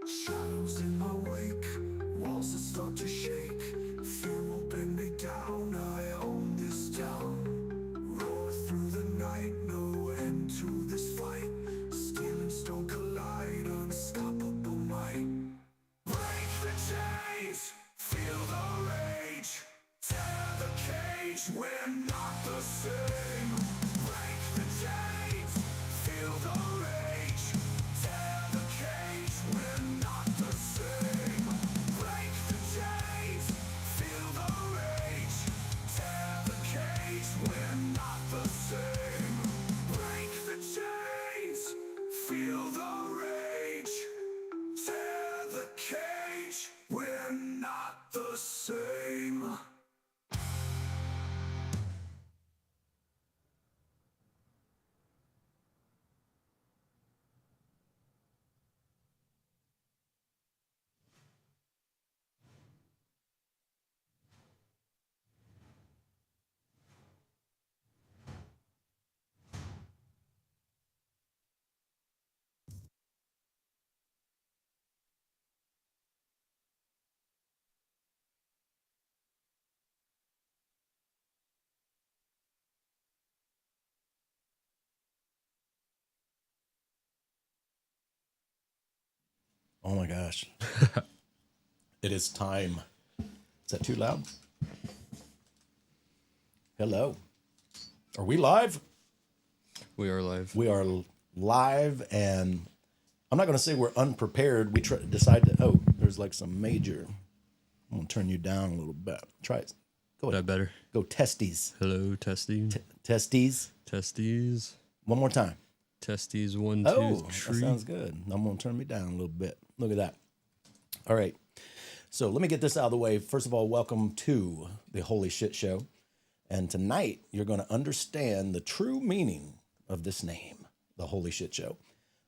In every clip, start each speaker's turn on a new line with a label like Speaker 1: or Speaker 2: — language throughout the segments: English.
Speaker 1: Shadows in my wake, walls that start to shake. Fear will bend me down, I own this town. Roar through the night, no end to this fight. Steel and stone collide, unstoppable might. Break the chains, feel the rage. Tear the cage, we're not the same. Break the chains, feel the rage. Tear the cage, we're not the same. Break the chains, feel the rage. Tear the cage, we're not the same. Break the chains, feel the rage. Tear the cage, we're not the same.
Speaker 2: Oh my gosh. It is time. Is that too loud? Hello. Are we live?
Speaker 3: We are live.
Speaker 2: We are live, and I'm not going to say we're unprepared. We decided to, there's like some major. I'm going to turn you down a little bit. Try it. Go ahead.
Speaker 3: That better?
Speaker 2: Go testes.
Speaker 3: Hello, testes.
Speaker 2: Testes.
Speaker 3: Testes.
Speaker 2: One more time.
Speaker 3: Testes, 1, 2,
Speaker 2: Oh,
Speaker 3: 3.
Speaker 2: that sounds good. I'm going to turn me down a little bit. Look at that. All right. So let me get this out of the way. First of all, welcome to the Holy Shit Show. And tonight, you're going to understand the true meaning of this name, the Holy Shit Show.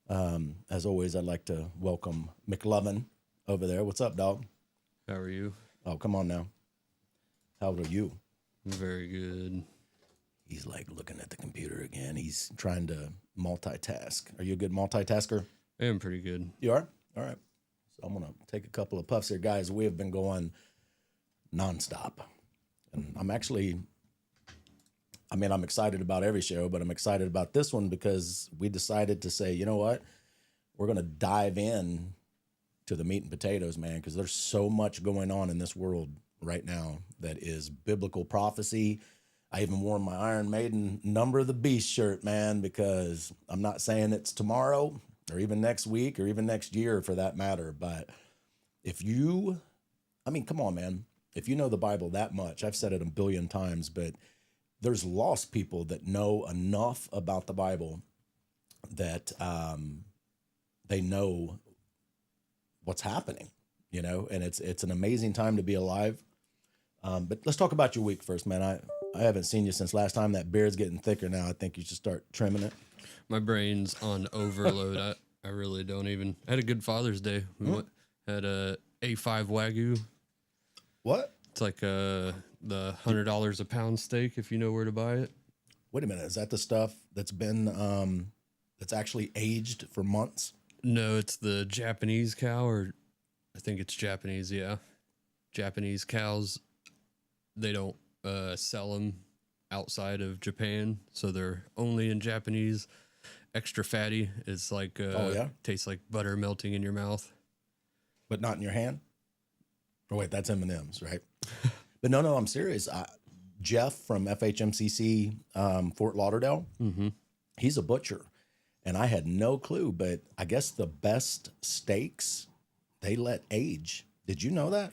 Speaker 2: As always, I'd like to welcome McLovin over there. What's up, dog?
Speaker 3: How are you?
Speaker 2: Oh, come on now. How old are you?
Speaker 3: Very good.
Speaker 2: He's like looking at the computer again. He's trying to multitask. Are you a good multitasker?
Speaker 3: I am pretty good.
Speaker 2: You are? All right. So I'm going to take a couple of puffs here. Guys, we have been going nonstop. And I'm actually, I mean, I'm excited about every show, but I'm excited about this one because we decided to say, you know what? We're going to dive in to the meat and potatoes, man, because there's so much going on in this world right now that is biblical prophecy. I even wore my Iron Maiden Number of the Beast shirt, man, because I'm not saying it's tomorrow or even next week or even next year for that matter. But if you, I mean, come on, man. If you know the Bible that much, I've said it a billion times, but there's lost people that know enough about the Bible that they know what's happening, you know, and it's an amazing time to be alive. But let's talk about your week first, man. I haven't seen you since last time. That beard's getting thicker now. I think you should start trimming it.
Speaker 3: My brain's on overload. I really don't even. I had a good Father's Day. We had a A5 Wagyu.
Speaker 2: What?
Speaker 3: It's like the $100 a pound steak if you know where to buy it.
Speaker 2: Wait a minute. Is that the stuff that's been that's actually aged for months?
Speaker 3: No, it's the Japanese cow, or I think it's Japanese. Yeah, Japanese cows. They don't sell them outside of Japan, so they're only in Japanese. Extra fatty. It's like tastes like butter melting in your mouth,
Speaker 2: but not in your hand. Oh wait, that's M&M's, right? But no, I'm serious. Jeff from FHMCC Fort Lauderdale, he's a butcher. And I had no clue, but I guess the best steaks, they let age. Did you know that?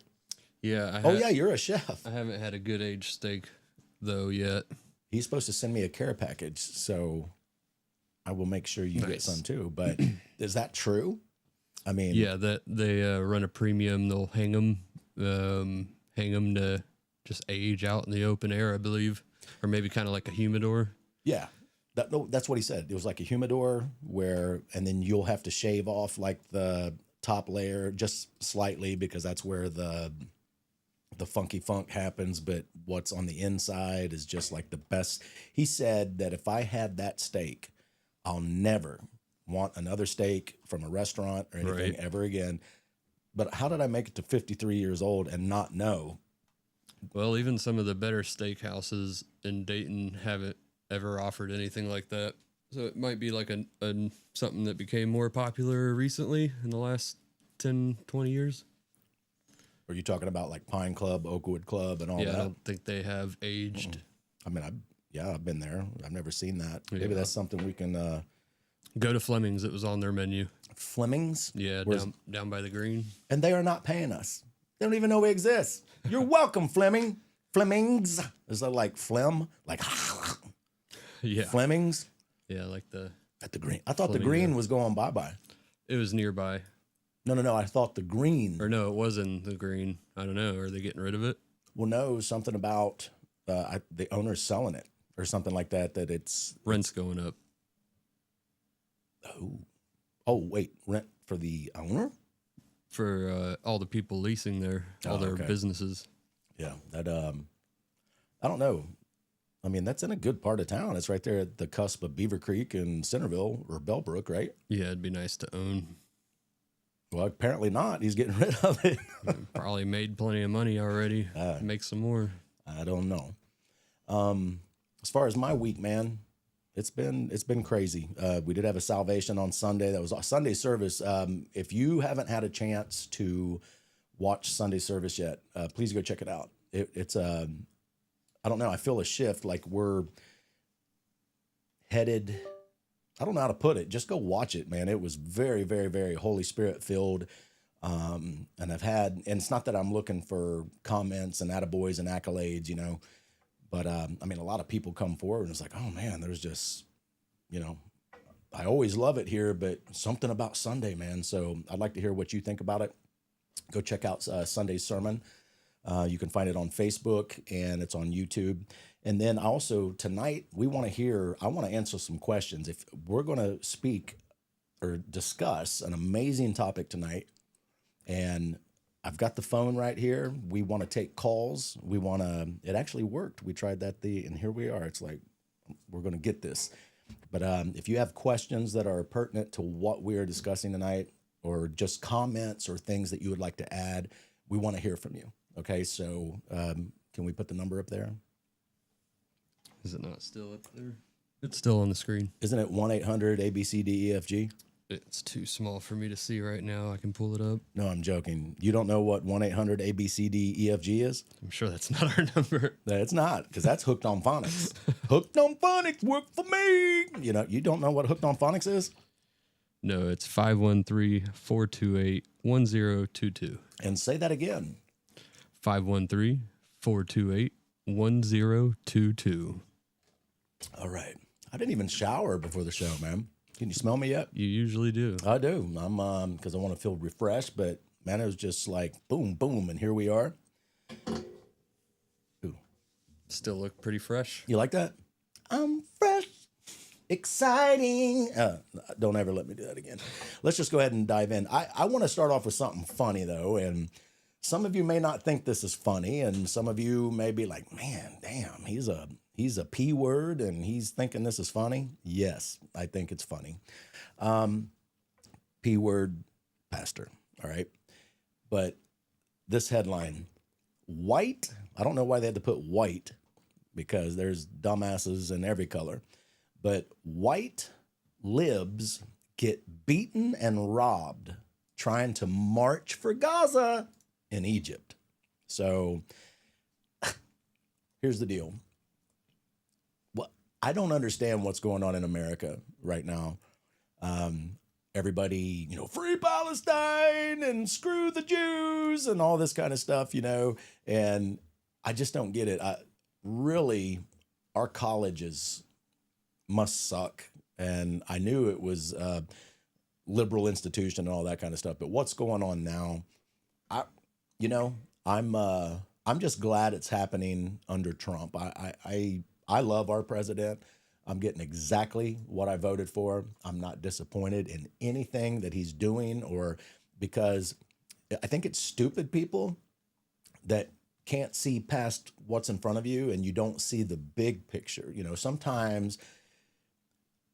Speaker 3: Yeah.
Speaker 2: Yeah, you're a chef.
Speaker 3: I haven't had a good aged steak, though, yet.
Speaker 2: He's supposed to send me a care package, so I will make sure you get some too. But is that true? I mean...
Speaker 3: Yeah, that they run a premium. They'll hang them to just age out in the open air, I believe. Or maybe kind of like a humidor.
Speaker 2: Yeah. That's what he said. It was like a humidor and then you'll have to shave off like the top layer just slightly because that's where the funky funk happens. But what's on the inside is just like the best. He said that if I had that steak, I'll never want another steak from a restaurant or anything ever again. But how did I make it to 53 years old and not know?
Speaker 3: Well, even some of the better steakhouses in Dayton haven't ever offered anything like that. So it might be like a something that became more popular recently in the last 10, 20 years.
Speaker 2: Are you talking about like Pine Club, Oakwood Club, and all that?
Speaker 3: Yeah, I don't think they have aged.
Speaker 2: I mean, I've been there. I've never seen that. Yeah. Maybe that's something we can...
Speaker 3: Go to Fleming's. It was on their menu.
Speaker 2: Fleming's?
Speaker 3: Yeah, down by the green.
Speaker 2: And they are not paying us. They don't even know we exist. You're welcome, Fleming. Fleming's. Is that like phlegm? Like...
Speaker 3: Yeah.
Speaker 2: Fleming's?
Speaker 3: Yeah, like
Speaker 2: at the green. I thought
Speaker 3: Fleming,
Speaker 2: the green was going bye-bye.
Speaker 3: It was nearby.
Speaker 2: No. I thought the green.
Speaker 3: Or no, it wasn't the green. I don't know. Are they getting rid of it?
Speaker 2: Well, no, something about the owner's selling it or something like that, that it's...
Speaker 3: Rent's going up.
Speaker 2: Oh, wait. Rent for the owner?
Speaker 3: For all the people leasing there, all their businesses.
Speaker 2: Yeah, that... I don't know. I mean, that's in a good part of town. It's right there at the cusp of Beaver Creek and Centerville or Bellbrook, right?
Speaker 3: Yeah, it'd be nice to own.
Speaker 2: Well, apparently not. He's getting rid of it.
Speaker 3: Probably made plenty of money already. Make some more.
Speaker 2: I don't know. As far as my week, man, it's been crazy. We did have a salvation on Sunday. That was a Sunday service. If you haven't had a chance to watch Sunday service yet, please go check it out. It's I don't know. I feel a shift. Like we're headed. I don't know how to put it. Just go watch it, man. It was very, very, very Holy Spirit filled. And and it's not that I'm looking for comments and attaboys and accolades, you know, but I mean, a lot of people come forward and it's like, oh man, there's just, you know, I always love it here, but something about Sunday, man. So I'd like to hear what you think about it. Go check out Sunday's sermon. You can find it on Facebook and it's on YouTube. And then also tonight, I want to answer some questions. If we're going to speak or discuss an amazing topic tonight, and I've got the phone right here. We want to take calls. It actually worked. We tried that and here we are. It's like, we're going to get this. But if you have questions that are pertinent to what we are discussing tonight, or just comments or things that you would like to add, we want to hear from you. Okay, so Can we put the number up there?
Speaker 3: Is it not still up there? It's still on the screen.
Speaker 2: Isn't it 1-800-ABCDEFG?
Speaker 3: It's too small for me to see right now. I can pull it up.
Speaker 2: No, I'm joking. You don't know what 1-800-ABCDEFG is?
Speaker 3: I'm sure that's not our number.
Speaker 2: It's not, because that's Hooked on Phonics. Hooked on Phonics work for me. You know, you don't know what Hooked on Phonics is?
Speaker 3: No, it's 513-428-1022.
Speaker 2: And say that again.
Speaker 3: 513-428-1022.
Speaker 2: All right. I didn't even shower before the show, man. Can you smell me yet?
Speaker 3: You usually do.
Speaker 2: I do. I'm because I want to feel refreshed, but man, it was just like boom, boom, and here we are. Ooh.
Speaker 3: Still look pretty fresh.
Speaker 2: You like that? I'm fresh, exciting. Don't ever let me do that again. Let's just go ahead and dive in. I want to start off with something funny though, and some of you may not think this is funny, and some of you may be like, man, damn, he's a P word and he's thinking this is funny. Yes, I think it's funny. P word pastor. All right. But this headline, white, I don't know why they had to put white because there's dumbasses in every color, but white libs get beaten and robbed trying to march for Gaza in Egypt. So here's the deal. I don't understand what's going on in America right now. Everybody, free Palestine and screw the Jews and all this kind of stuff, and I just don't get it. Really, our colleges must suck. And I knew it was a liberal institution and all that kind of stuff. But what's going on now? I'm just glad it's happening under Trump. I love our president. I'm getting exactly what I voted for. I'm not disappointed in anything that he's doing, or because I think it's stupid people that can't see past what's in front of you and you don't see the big picture. Sometimes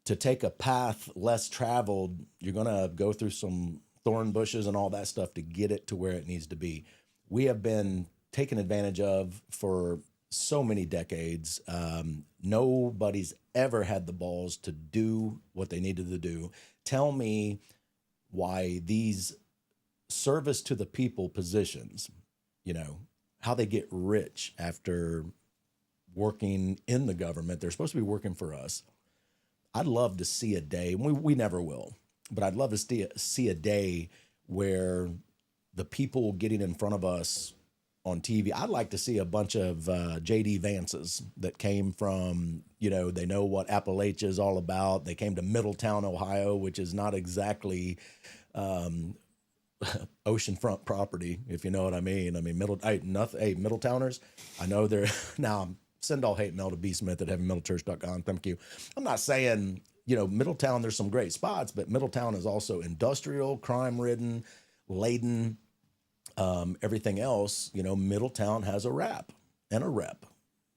Speaker 2: to take a path less traveled, you're going to go through some thorn bushes and all that stuff to get it to where it needs to be. We have been taken advantage of for so many decades. Nobody's ever had the balls to do what they needed to do. Tell me why these service to the people positions, how they get rich after working in the government. They're supposed to be working for us. I'd love to see a day, we never will, but I'd love to see a day where the people getting in front of us on TV. I'd like to see a bunch of JD Vances that came from, they know what Appalachia is all about. They came to Middletown, Ohio, which is not exactly oceanfront property, if you know what I mean. I mean, Middletowners, I know they're now. Send all hate mail to B. Smith at heavymetalchurch.com. Thank you. I'm not saying, Middletown, there's some great spots, but Middletown is also industrial, crime-ridden, laden, everything else. Middletown has a rap and a rep.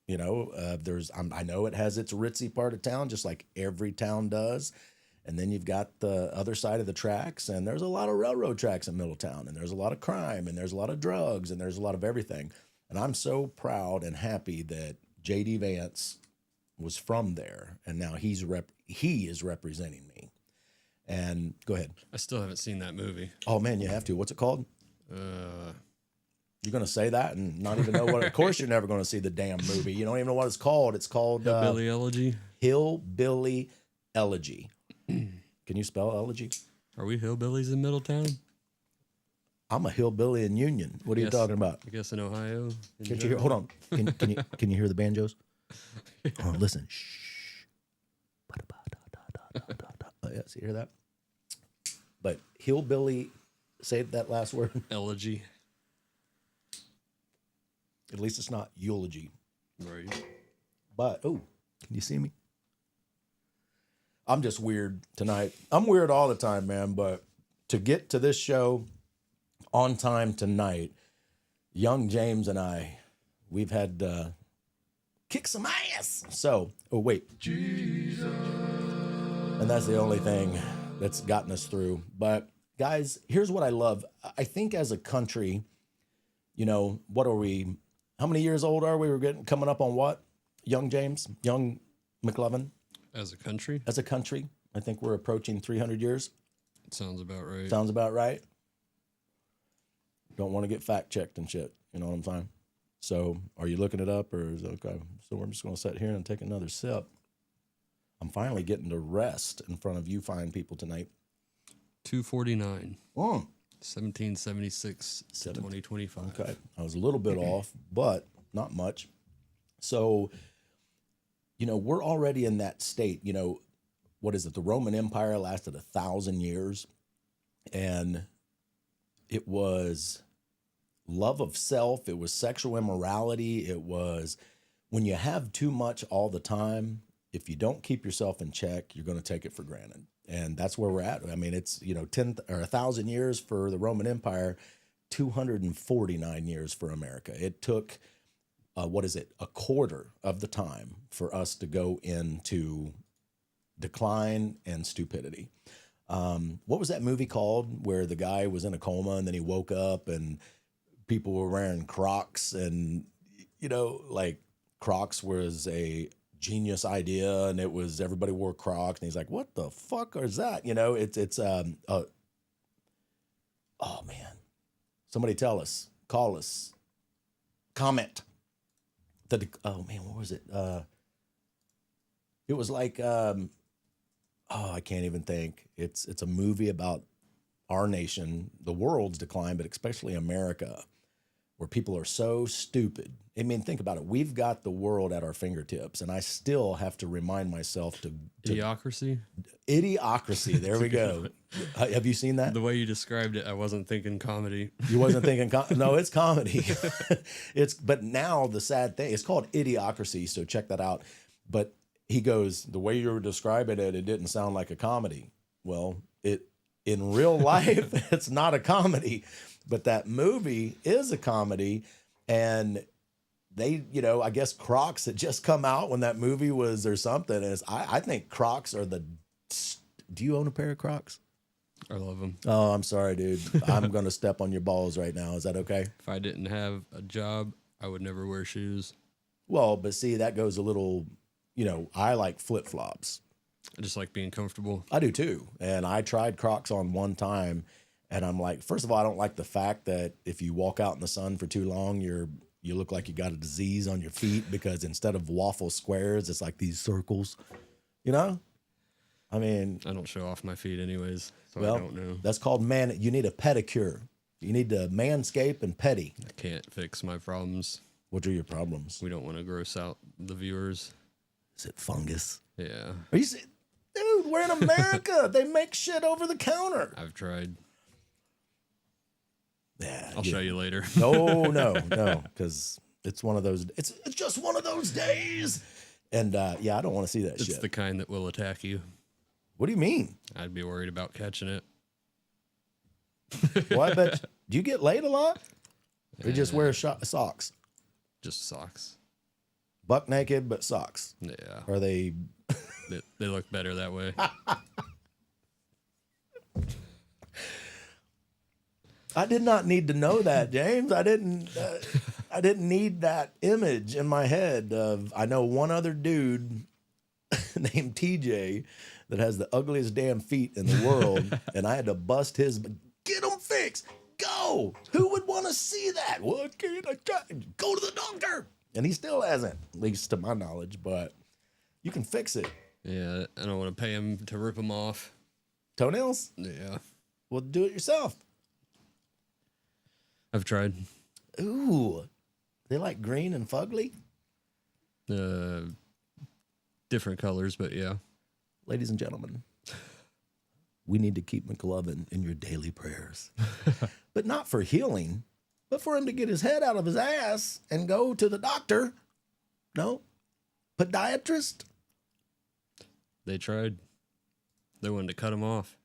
Speaker 2: I know it has its ritzy part of town, just like every town does. And then you've got the other side of the tracks, and there's a lot of railroad tracks in Middletown, and there's a lot of crime, and there's a lot of drugs, and there's a lot of everything. And I'm so proud and happy that JD Vance was from there, and now he is representing me. And go ahead.
Speaker 3: I still haven't seen that movie.
Speaker 2: Oh man, you have to. What's it called? You're going to say that and not even know what. Of course, you're never going to see the damn movie. You don't even know what it's called. It's called
Speaker 3: Hillbilly Elegy.
Speaker 2: Hillbilly Elegy. Can you spell elegy?
Speaker 3: Are we hillbillies in Middletown?
Speaker 2: I'm a hillbilly in Union. What are you talking about?
Speaker 3: I guess in Ohio.
Speaker 2: Can't you hear? Hold on. Can you hear the banjos? Oh, listen. Shh. Oh, yeah, see, hear that? But hillbilly, say that last word.
Speaker 3: Elegy.
Speaker 2: At least it's not eulogy.
Speaker 3: Right.
Speaker 2: But, can you see me? I'm just weird tonight. I'm weird all the time, man. But to get to this show on time tonight, young James and we've had kick some ass. So, Jesus. And that's the only thing that's gotten us through. But guys, here's what I love. I think as a country, what are we? How many years old are we? We're coming up on what? Young James? Young McLovin?
Speaker 3: As a country,
Speaker 2: As a country, I think we're approaching 300 years.
Speaker 3: sounds about right.
Speaker 2: Sounds about right. Don't want to get fact checked and shit. You know what I'm saying? So are you looking it up or is it okay? So we're just going to sit here and take another sip. I'm finally getting to rest in front of you fine people tonight.
Speaker 3: 249.
Speaker 2: Mm.
Speaker 3: 1776 to 2025.
Speaker 2: Okay. I was a little bit off, but not much. So, you know, we're already in that state. You know, what is it? The Roman Empire lasted 1,000 years, and it was love of self. It was sexual immorality. It was when you have too much all the time, if you don't keep yourself in check, you're going to take it for granted. And that's where we're at. I mean, it's, you know, 10 or 1,000 years for the Roman Empire, 249 years for America. It took, a quarter of the time for us to go into decline and stupidity. What was that movie called where the guy was in a coma and then he woke up and people were wearing Crocs and, you know, like Crocs was a genius idea and it was everybody wore Crocs and he's like, what the fuck is that? You know, oh man, somebody tell us, call us, comment. Oh man, what was it? It was like, I can't even think. It's a movie about our nation, the world's decline, but especially America, where people are so stupid. I mean, think about it. We've got the world at our fingertips, and I still have to remind myself to
Speaker 3: Idiocracy?
Speaker 2: Idiocracy. There we go. Have you seen that?
Speaker 3: The way you described it, I wasn't thinking comedy.
Speaker 2: You wasn't thinking, no, it's comedy. But now the sad thing, it's called Idiocracy, so check that out. But he goes, the way you were describing it, it didn't sound like a comedy. Well, in real life, it's not a comedy, but that movie is a comedy. And they, you know, I guess Crocs had just come out when that movie was or something. And I think Crocs are do you own a pair of Crocs?
Speaker 3: I love them.
Speaker 2: Oh, I'm sorry, dude. I'm going to step on your balls right now. Is that okay?
Speaker 3: If I didn't have a job, I would never wear shoes.
Speaker 2: Well, but see, that goes a little, you know, I like flip-flops.
Speaker 3: I just like being comfortable.
Speaker 2: I do too. And I tried Crocs on one time and I'm like, first of all, I don't like the fact that if you walk out in the sun for too long, you look like you got a disease on your feet because instead of waffle squares, it's like these circles, you know? I mean,
Speaker 3: I don't show off my feet anyways, so
Speaker 2: well,
Speaker 3: I don't know.
Speaker 2: That's called you need a pedicure. You need to manscape and petty.
Speaker 3: I can't fix my problems.
Speaker 2: What are your problems?
Speaker 3: We don't want to gross out the viewers.
Speaker 2: Is it fungus?
Speaker 3: Yeah.
Speaker 2: Are you saying, dude, we're in America. They make shit over the counter.
Speaker 3: I've tried.
Speaker 2: Yeah,
Speaker 3: I'll show you later.
Speaker 2: No, because it's one of those. It's just one of those days. And yeah, I don't want to see that
Speaker 3: It's
Speaker 2: shit.
Speaker 3: the kind that will attack you.
Speaker 2: What do you mean?
Speaker 3: I'd be worried about catching it.
Speaker 2: Well, I bet. Do you get laid a lot? Or you just wear socks?
Speaker 3: Just socks.
Speaker 2: Buck naked, but socks.
Speaker 3: Yeah.
Speaker 2: Are they?
Speaker 3: They look better that way.
Speaker 2: I did not need to know that, James. I didn't need that image in my head of. I know one other dude named TJ that has the ugliest damn feet in the world, and I had to bust his. Get them fixed. Go. Who would want to see that? What can I go to the doctor? And he still hasn't, at least to my knowledge. But you can fix it.
Speaker 3: Yeah, I don't want to pay him to rip them off.
Speaker 2: Toenails?
Speaker 3: Yeah.
Speaker 2: Well, do it yourself.
Speaker 3: I've tried.
Speaker 2: Ooh, they like green and fugly.
Speaker 3: Different colors, but yeah.
Speaker 2: Ladies and gentlemen, we need to keep McLovin in your daily prayers, but not for healing, but for him to get his head out of his ass and go to the doctor. No, podiatrist.
Speaker 3: They tried. They wanted to cut them off.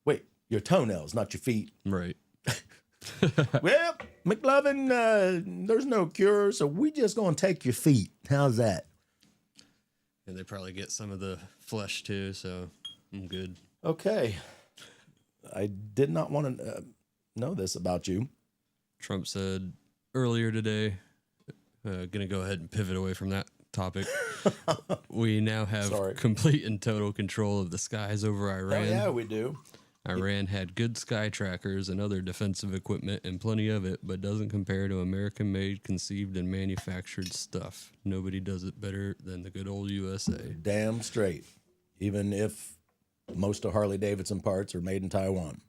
Speaker 2: Wait, your toenails, not your feet.
Speaker 3: Right.
Speaker 2: Well, McLovin, there's no cure, so we just gonna take your feet. How's that?
Speaker 3: And they probably get some of the flesh too, so I'm good.
Speaker 2: Okay. I did not want to know this about you.
Speaker 3: Trump said earlier today Gonna go ahead and pivot away from that topic. We now have
Speaker 2: Sorry.
Speaker 3: complete and total control of the skies over Iran.
Speaker 2: Oh, yeah, we do.
Speaker 3: Iran had good sky trackers and other defensive equipment and plenty of it, but doesn't compare to American-made, conceived, and manufactured stuff. Nobody does it better than the good old USA.
Speaker 2: Damn straight. Even if most of Harley Davidson parts are made in Taiwan.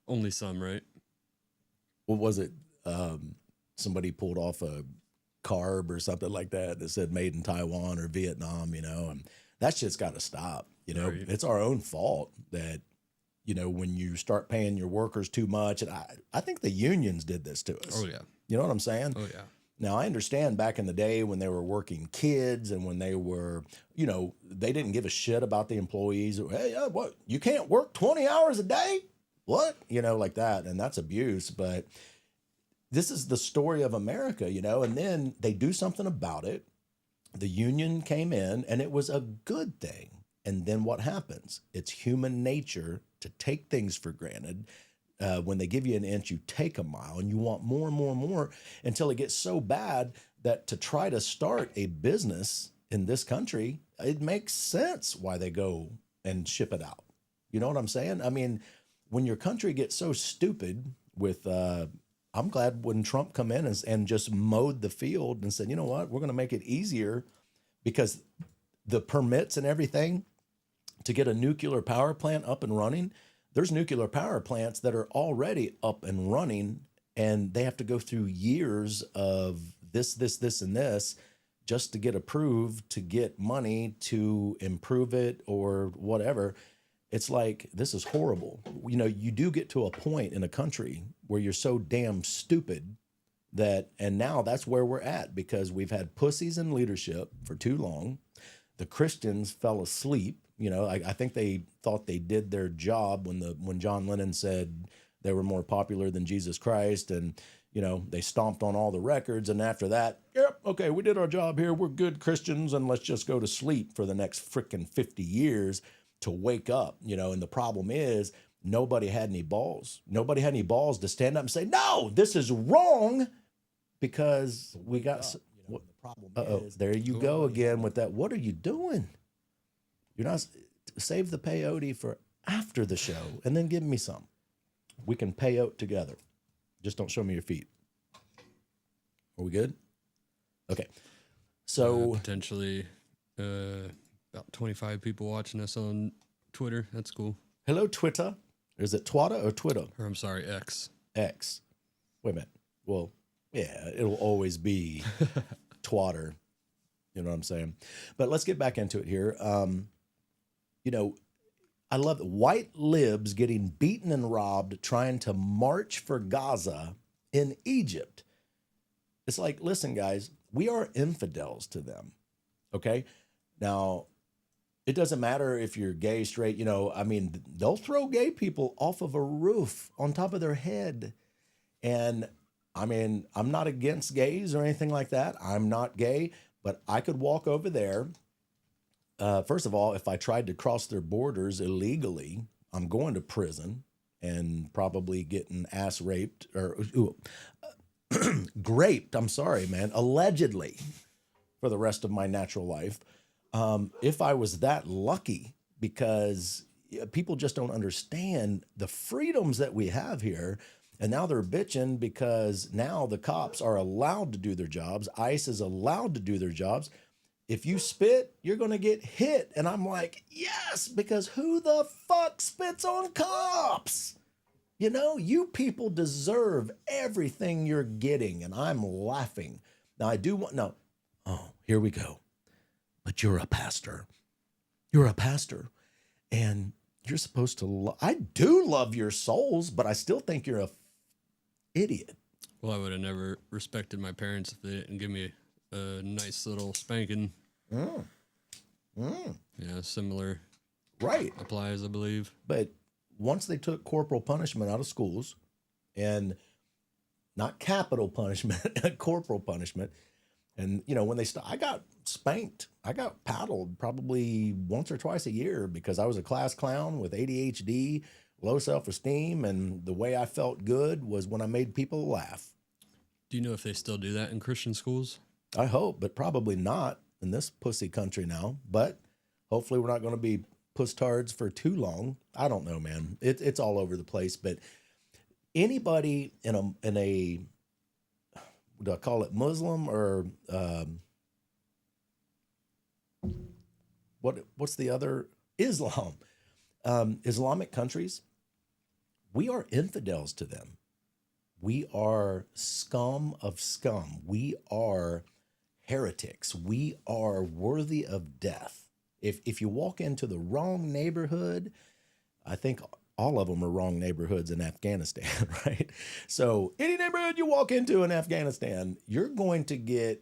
Speaker 3: Only some, right?
Speaker 2: What was it? Somebody pulled off a carb or something like that said made in Taiwan or Vietnam, and that shit's got to stop.
Speaker 3: Right.
Speaker 2: It's our own fault that, when you start paying your workers too much, and I think the unions did this to us.
Speaker 3: Oh, yeah.
Speaker 2: You know what I'm saying?
Speaker 3: Oh, yeah.
Speaker 2: Now, I understand back in the day when they were working kids and when they were, they didn't give a shit about the employees. Hey, what? You can't work 20 hours a day? What? Like that. And that's abuse. But this is the story of America, and then they do something about it. The union came in and it was a good thing. And then what happens? It's human nature to take things for granted. When they give you an inch, you take a mile, and you want more and more and more until it gets so bad that to try to start a business in this country, it makes sense why they go and ship it out. You know what I'm saying? I mean, when your country gets so stupid with, I'm glad when Trump come in and just mowed the field and said, you know what, we're going to make it easier because the permits and everything to get a nuclear power plant up and running, there's nuclear power plants that are already up and running, and they have to go through years of this, and this just to get approved, to get money to improve it or whatever. It's like, this is horrible. You do get to a point in a country where you're so damn stupid and now that's where we're at because we've had pussies in leadership for too long. The Christians fell asleep. I think they thought they did their job when John Lennon said they were more popular than Jesus Christ, and they stomped on all the records. And after that, yep, okay, we did our job here. We're good Christians, and let's just go to sleep for the next frickin' 50 years to wake up. And the problem is nobody had any balls. Nobody had any balls to stand up and say, no, this is wrong, because we got. The problem is, there you go again with that. What are you doing? You're not save the peyote for after the show and then give me some. We can peyote together. Just don't show me your feet. Are we good? Okay. So
Speaker 3: potentially about 25 people watching us on Twitter. That's cool.
Speaker 2: Hello, Twitter. Is it Twitter or Twitter?
Speaker 3: Or I'm sorry, X.
Speaker 2: X. Wait a minute. Well, yeah, it'll always be twatter. You know what I'm saying? But let's get back into it here. I love white libs getting beaten and robbed trying to march for Gaza in Egypt. It's like, listen, guys, we are infidels to them. Okay? Now, it doesn't matter if you're gay, straight, they'll throw gay people off of a roof on top of their head. And I'm not against gays or anything like that. I'm not gay, but I could walk over there. First of all, if I tried to cross their borders illegally, I'm going to prison and probably getting ass raped or graped. I'm sorry, man. Allegedly for the rest of my natural life. If I was that lucky, because people just don't understand the freedoms that we have here. And now they're bitching because now the cops are allowed to do their jobs. ICE is allowed to do their jobs. If you spit, you're going to get hit. And I'm like, yes, because who the fuck spits on cops? You people deserve everything you're getting. And I'm laughing. Now, I do want, no, oh, here we go. But you're a pastor. You're a pastor. And you're supposed to, I do love your souls, but I still think you're a idiot.
Speaker 3: Well, I would have never respected my parents if they didn't give me a nice little spanking. Yeah, similar.
Speaker 2: Right.
Speaker 3: Applies, I believe.
Speaker 2: But once they took corporal punishment out of schools, and not capital punishment, corporal punishment, and when they I got spanked. I got paddled probably once or twice a year because I was a class clown with ADHD, low self-esteem, and the way I felt good was when I made people laugh.
Speaker 3: Do you know if they still do that in Christian schools?
Speaker 2: I hope, but probably not in this pussy country now. But hopefully we're not going to be pusstards for too long. I don't know, man. It's all over the place. But anybody in a do I call it Muslim or what's the other Islam? Islamic countries, we are infidels to them. We are scum of scum. We are heretics. We are worthy of death. If you walk into the wrong neighborhood, I think all of them are wrong neighborhoods in Afghanistan, right? So any neighborhood you walk into in Afghanistan, you're going to get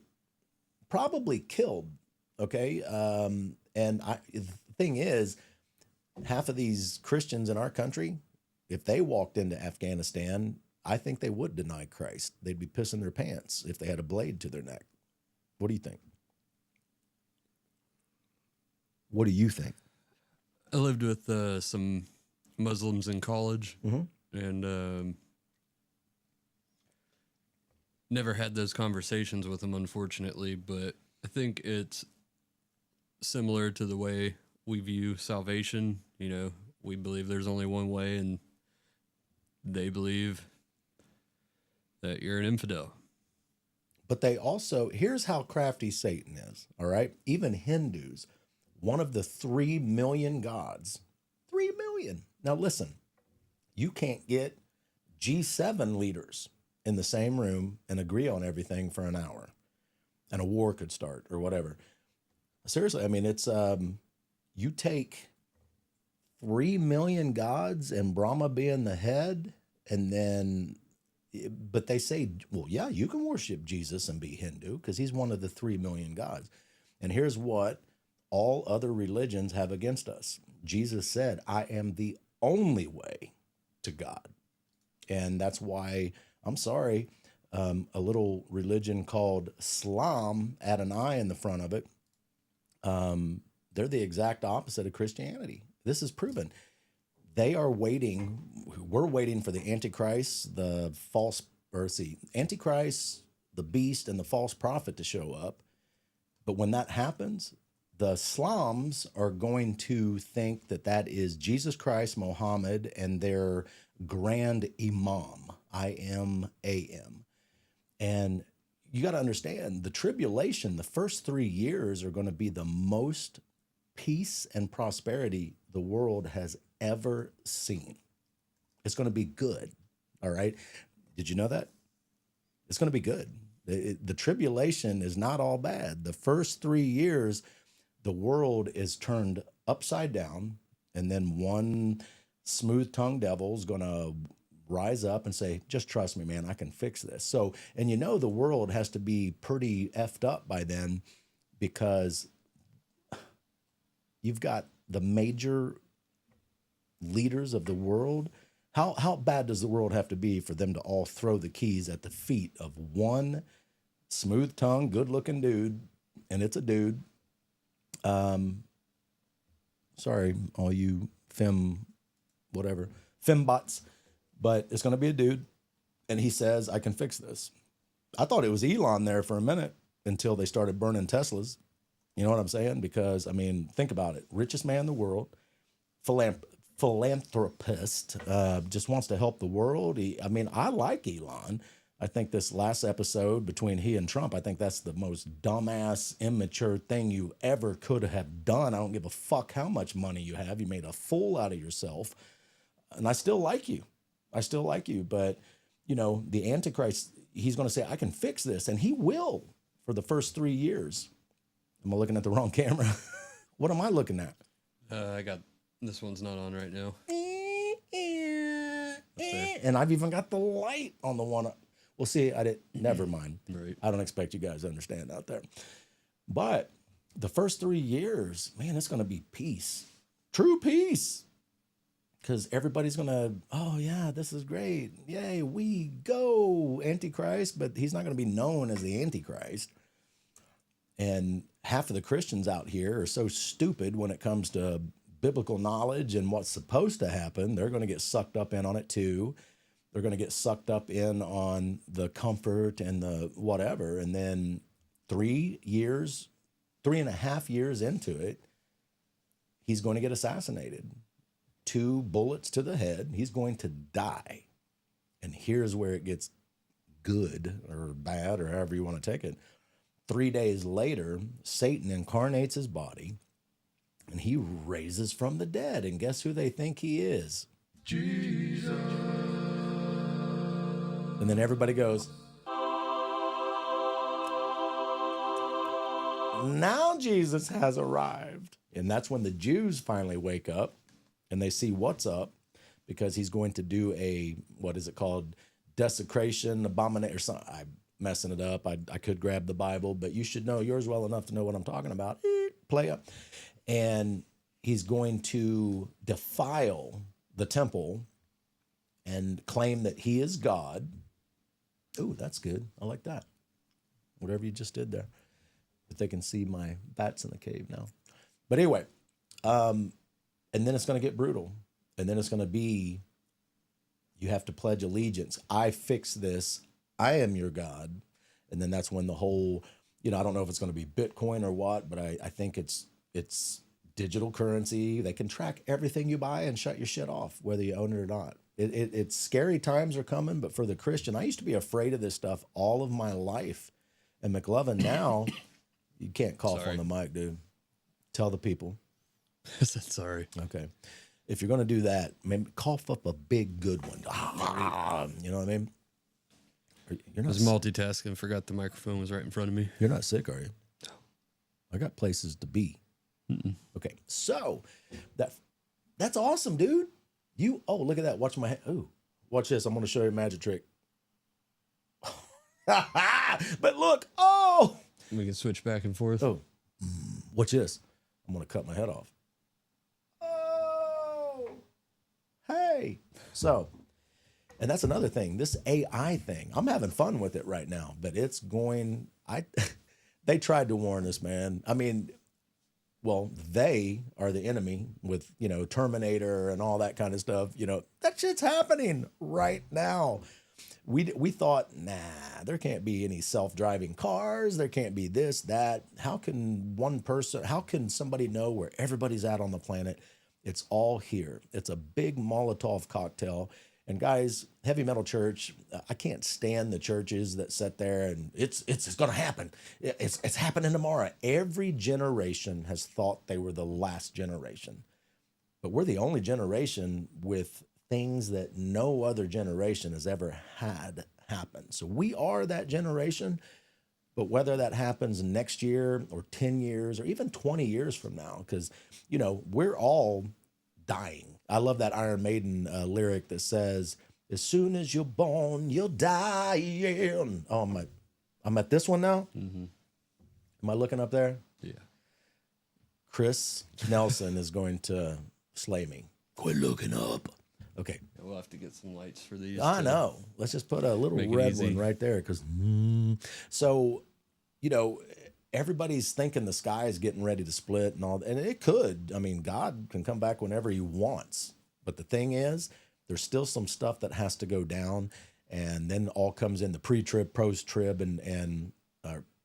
Speaker 2: probably killed, okay? The thing is, half of these Christians in our country, if they walked into Afghanistan, I think they would deny Christ. They'd be pissing their pants if they had a blade to their neck. What do you think? What do you think?
Speaker 3: I lived with some Muslims in college,
Speaker 2: Mm-hmm.
Speaker 3: and never had those conversations with them, unfortunately. But I think it's similar to the way we view salvation. You know, we believe there's only one way, and they believe that you're an infidel.
Speaker 2: But they also, here's how crafty Satan is, all right? Even Hindus, one of the 3 million gods, 3 million. Now listen, you can't get G7 leaders in the same room and agree on everything for an hour, and a war could start or whatever. Seriously, I mean, it's, you take 3 million gods and Brahma being the head, and then, but they say, well, yeah, you can worship Jesus and be Hindu because he's one of the 3 million gods. And here's what all other religions have against us. Jesus said, I am the only way to God. And that's why, I'm sorry, a little religion called Islam, add an I in the front of it, they're the exact opposite of Christianity. This is proven. They are waiting. We're waiting for the Antichrist, the Antichrist, the beast, and the false prophet to show up. But when that happens, the Islams are going to think that that is Jesus Christ, Muhammad, and their grand imam, I-M-A-M. And you got to understand, the tribulation, the first 3 years are going to be the most peace and prosperity the world has ever seen. It's going to be good. All right. Did you know that? It's going to be good. The tribulation is not all bad. The first 3 years, the world is turned upside down, and then one smooth-tongued devil is going to rise up and say, just trust me, man, I can fix this. So, and you know, the world has to be pretty effed up by then, because you've got the major leaders of the world. How bad does the world have to be for them to all throw the keys at the feet of one smooth-tongued, good-looking dude? And it's a dude. Sorry, all you fembots, but it's going to be a dude. And he says, I can fix this. I thought it was Elon there for a minute until they started burning Teslas. You know what I'm saying? Because, I mean, think about it. Richest man in the world, philanthropist, just wants to help the world. I like Elon. I think this last episode between he and Trump, I think that's the most dumbass, immature thing you ever could have done. I don't give a fuck how much money you have. You made a fool out of yourself. And I still like you. But, you know, the Antichrist, he's going to say, I can fix this. And he will for the first 3 years. Am I looking at the wrong camera? What am I looking at?
Speaker 3: I got, this one's not on right now.
Speaker 2: And I've even got the light on the one. Well, see, never mind.
Speaker 3: Right.
Speaker 2: I don't expect you guys to understand out there. But the first 3 years, man, it's going to be peace. True peace. Because everybody's going to, oh, yeah, this is great. Yay, we go, Antichrist. But he's not going to be known as the Antichrist. And half of the Christians out here are so stupid when it comes to biblical knowledge and what's supposed to happen. They're going to get sucked up in on it too. They're going to get sucked up in on the comfort and the whatever. And then 3.5 years into it, he's going to get assassinated. 2 bullets to the head. He's going to die. And here's where it gets good or bad or however you want to take it. 3 days later, Satan incarnates his body and he raises from the dead. And guess who they think he is?
Speaker 1: Jesus.
Speaker 2: And then everybody goes, now Jesus has arrived. And that's when the Jews finally wake up and they see what's up, because he's going to do a, what is it called? Desecration, abomination, or something. I'm messing it up. I could grab the Bible, but you should know yours well enough to know what I'm talking about. Play up. And he's going to defile the temple and claim that he is God. Ooh, that's good. I like that. Whatever you just did there. But they can see my bats in the cave now. But anyway, and then it's going to get brutal. And then it's going to be, you have to pledge allegiance. I fix this. I am your God. And then that's when the whole, I don't know if it's going to be Bitcoin or what, but I think it's digital currency. They can track everything you buy and shut your shit off, whether you own it or not. It's scary times are coming, but for the Christian, I used to be afraid of this stuff all of my life. And McLovin, now, you can't cough on the mic, dude. Tell the people.
Speaker 3: Sorry.
Speaker 2: Okay. If you're going to do that, maybe cough up a big good one. You know what I mean? You're
Speaker 3: I was multitasking, forgot the microphone was right in front of me.
Speaker 2: You're not sick, are you? No. I got places to be.
Speaker 3: Mm-mm.
Speaker 2: Okay. So that's awesome, dude. Look at that. Watch my hand. Ooh, watch this. I'm going to show you a magic trick. But look. Oh.
Speaker 3: We can switch back and forth.
Speaker 2: Oh. Watch this. I'm going to cut my head off. Oh. Hey. So, and that's another thing. This AI thing, I'm having fun with it right now, but it's going, they tried to warn us, man. I mean, well, they are the enemy with, Terminator and all that kind of stuff. That shit's happening right now. We thought, there can't be any self-driving cars. There can't be this, that. How can somebody know where everybody's at on the planet? It's all here. It's a big Molotov cocktail. And guys, heavy metal church, I can't stand the churches that sit there and it's going to happen. It's happening tomorrow. Every generation has thought they were the last generation. But we're the only generation with things that no other generation has ever had happen. So we are that generation, but whether that happens next year or 10 years or even 20 years from now, because, we're all dying. I love that Iron Maiden lyric that says, as soon as you're born, you'll die. Oh, I'm at this one now?
Speaker 3: Mm-hmm.
Speaker 2: Am I looking up there?
Speaker 3: Yeah.
Speaker 2: Chris Nelson is going to slay me. Quit looking up. Okay.
Speaker 3: We'll have to get some lights for these.
Speaker 2: I know. Let's just put a little red one right there. Because, so, everybody's thinking the sky is getting ready to split and all. And it could. I mean, God can come back whenever he wants. But the thing is, there's still some stuff that has to go down. And then all comes in the pre-trib, post-trib, and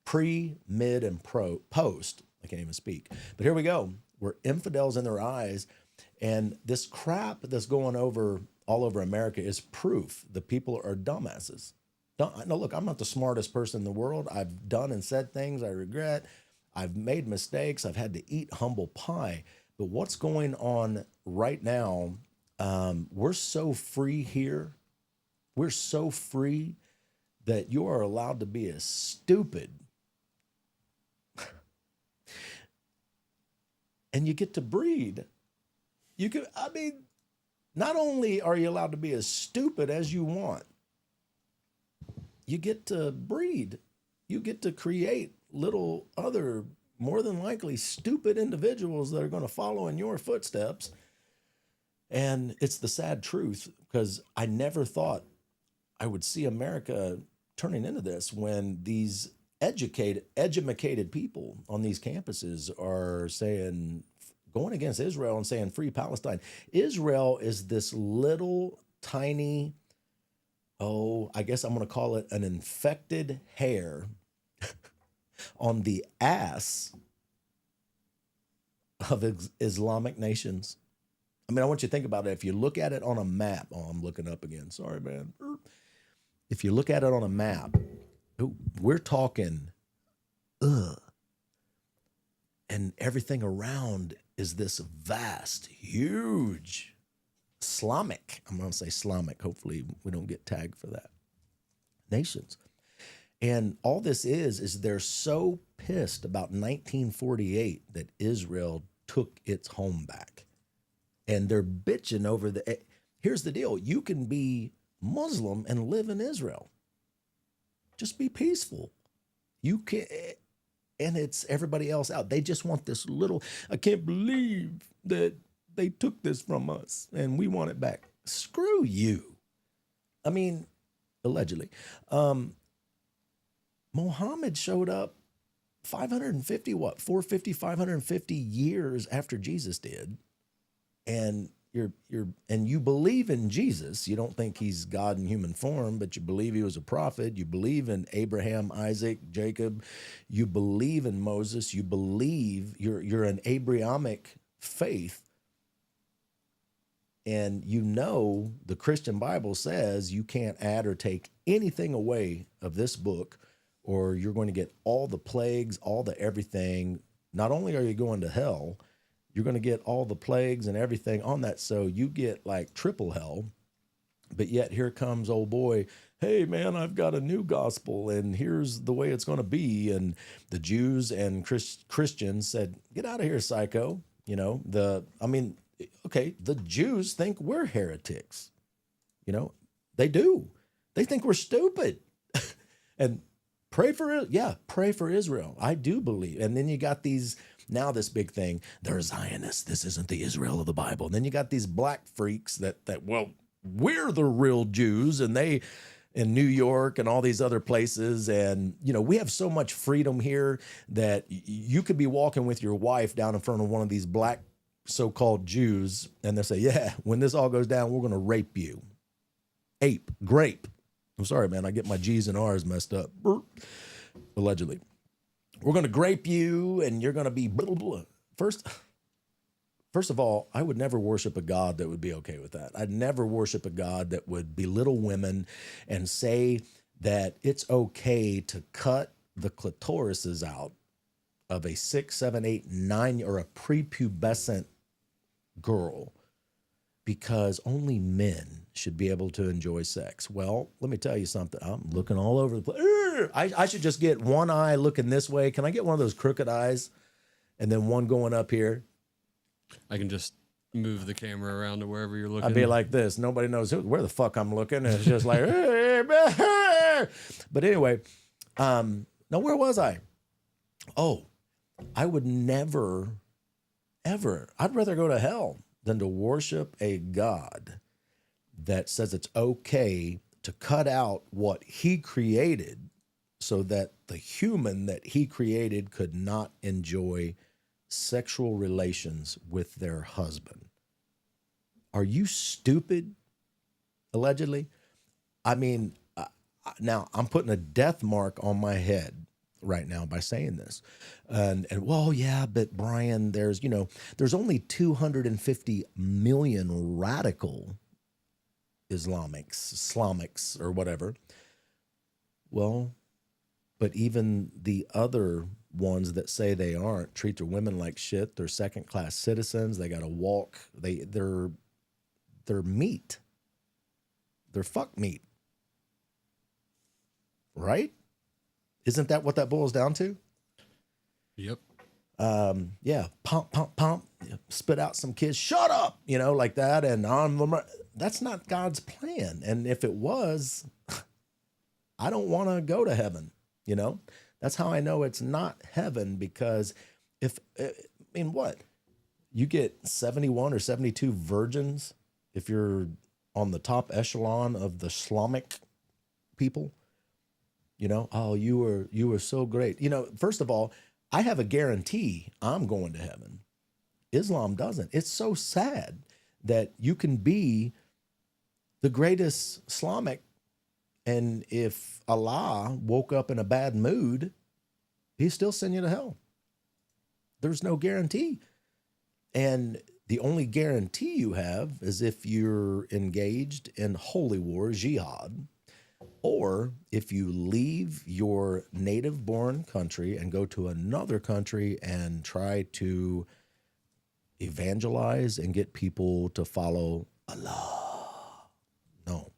Speaker 2: pre, mid, and post. I can't even speak. But here we go. We're infidels in their eyes. And this crap that's going over all over America is proof the people are dumbasses. No, look, I'm not the smartest person in the world. I've done and said things I regret. I've made mistakes. I've had to eat humble pie. But what's going on right now, we're so free here. We're so free that you are allowed to be as stupid. And you get to breed. Not only are you allowed to be as stupid as you want, you get to breed. You get to create little other, more than likely, stupid individuals that are going to follow in your footsteps. And it's the sad truth, because I never thought I would see America turning into this when these educated people on these campuses are going against Israel and saying free Palestine. Israel is this little tiny oh, I guess I'm going to call it an infected hair on the ass of Islamic nations. I mean, I want you to think about it. If you look at it on a map, oh, I'm looking up again. Sorry, man. If you look at it on a map, we're talking, ugh, and everything around is this vast, huge Islamic. I'm going to say Islamic. Hopefully, we don't get tagged for that. Nations. And all this is they're so pissed about 1948 that Israel took its home back. And they're bitching over the. Here's the deal: you can be Muslim and live in Israel. Just be peaceful. You can, and it's everybody else out. They just want this little. I can't believe that they took this from us and we want it back. Screw you. I mean, allegedly. Muhammad showed up 550, 550 years after Jesus did. And you believe in Jesus. You don't think he's God in human form, but you believe he was a prophet. You believe in Abraham, Isaac, Jacob. You believe in Moses. You believe you're an Abrahamic faith. And you know the Christian Bible says you can't add or take anything away of this book, or you're going to get all the plagues, all the everything. Not only are you going to hell, you're going to get all the plagues and everything on that. So you get like triple hell. But yet here comes old boy, hey, man, I've got a new gospel, and here's the way it's going to be. And the Jews and Christians said, get out of here, psycho. You know, okay, the Jews think we're heretics. You know, they do. They think we're stupid. And pray for Israel. I do believe. And then you got now this big thing, they're Zionists. This isn't the Israel of the Bible. And then you got these black freaks that well, we're the real Jews, and they in New York and all these other places. And, you know, we have so much freedom here that you could be walking with your wife down in front of one of these black so-called Jews, and they say, yeah, when this all goes down, we're going to rape you. Grape. I'm sorry, man. I get my G's and R's messed up. Allegedly. We're going to grape you, and you're going to be blah, blah, blah. First of all, I would never worship a God that would be okay with that. I'd never worship a God that would belittle women and say that it's okay to cut the clitorises out of a 6, 7, 8, 9, or a prepubescent girl because only men should be able to enjoy sex. Well, let me tell you something. I'm looking all over the place. I should just get one eye looking this way. Can I get one of those crooked eyes and then one going up here?
Speaker 3: I can just move the camera around to wherever you're looking.
Speaker 2: I'd be like this. Nobody knows where the fuck I'm looking. And it's just like, but anyway, now where was I? Oh, I would never, ever, I'd rather go to hell than to worship a God that says it's okay to cut out what he created so that the human that he created could not enjoy sexual relations with their husband. Are you stupid? Allegedly. I mean, now I'm putting a death mark on my head right now by saying this. And well, yeah, but Brian, there's only 250 million radical Islamics or whatever. Well, but even the other ones that say they aren't treat their women like shit. They're second-class citizens. They got to walk. They're meat. They're fuck meat. Right? Isn't that what that boils down to?
Speaker 3: Yep.
Speaker 2: Yeah. Pump. Spit out some kids. Shut up. Like that. And that's not God's plan. And if it was, I don't want to go to heaven. That's how I know it's not heaven, because what? You get 71 or 72 virgins if you're on the top echelon of the Islamic people. Oh, you were so great. First of all, I have a guarantee I'm going to heaven. Islam doesn't. It's so sad that you can be the greatest Islamic And if Allah woke up in a bad mood, he's still sending you to hell. There's no guarantee. And the only guarantee you have is if you're engaged in holy war, jihad, or if you leave your native born country and go to another country and try to evangelize and get people to follow Allah. No.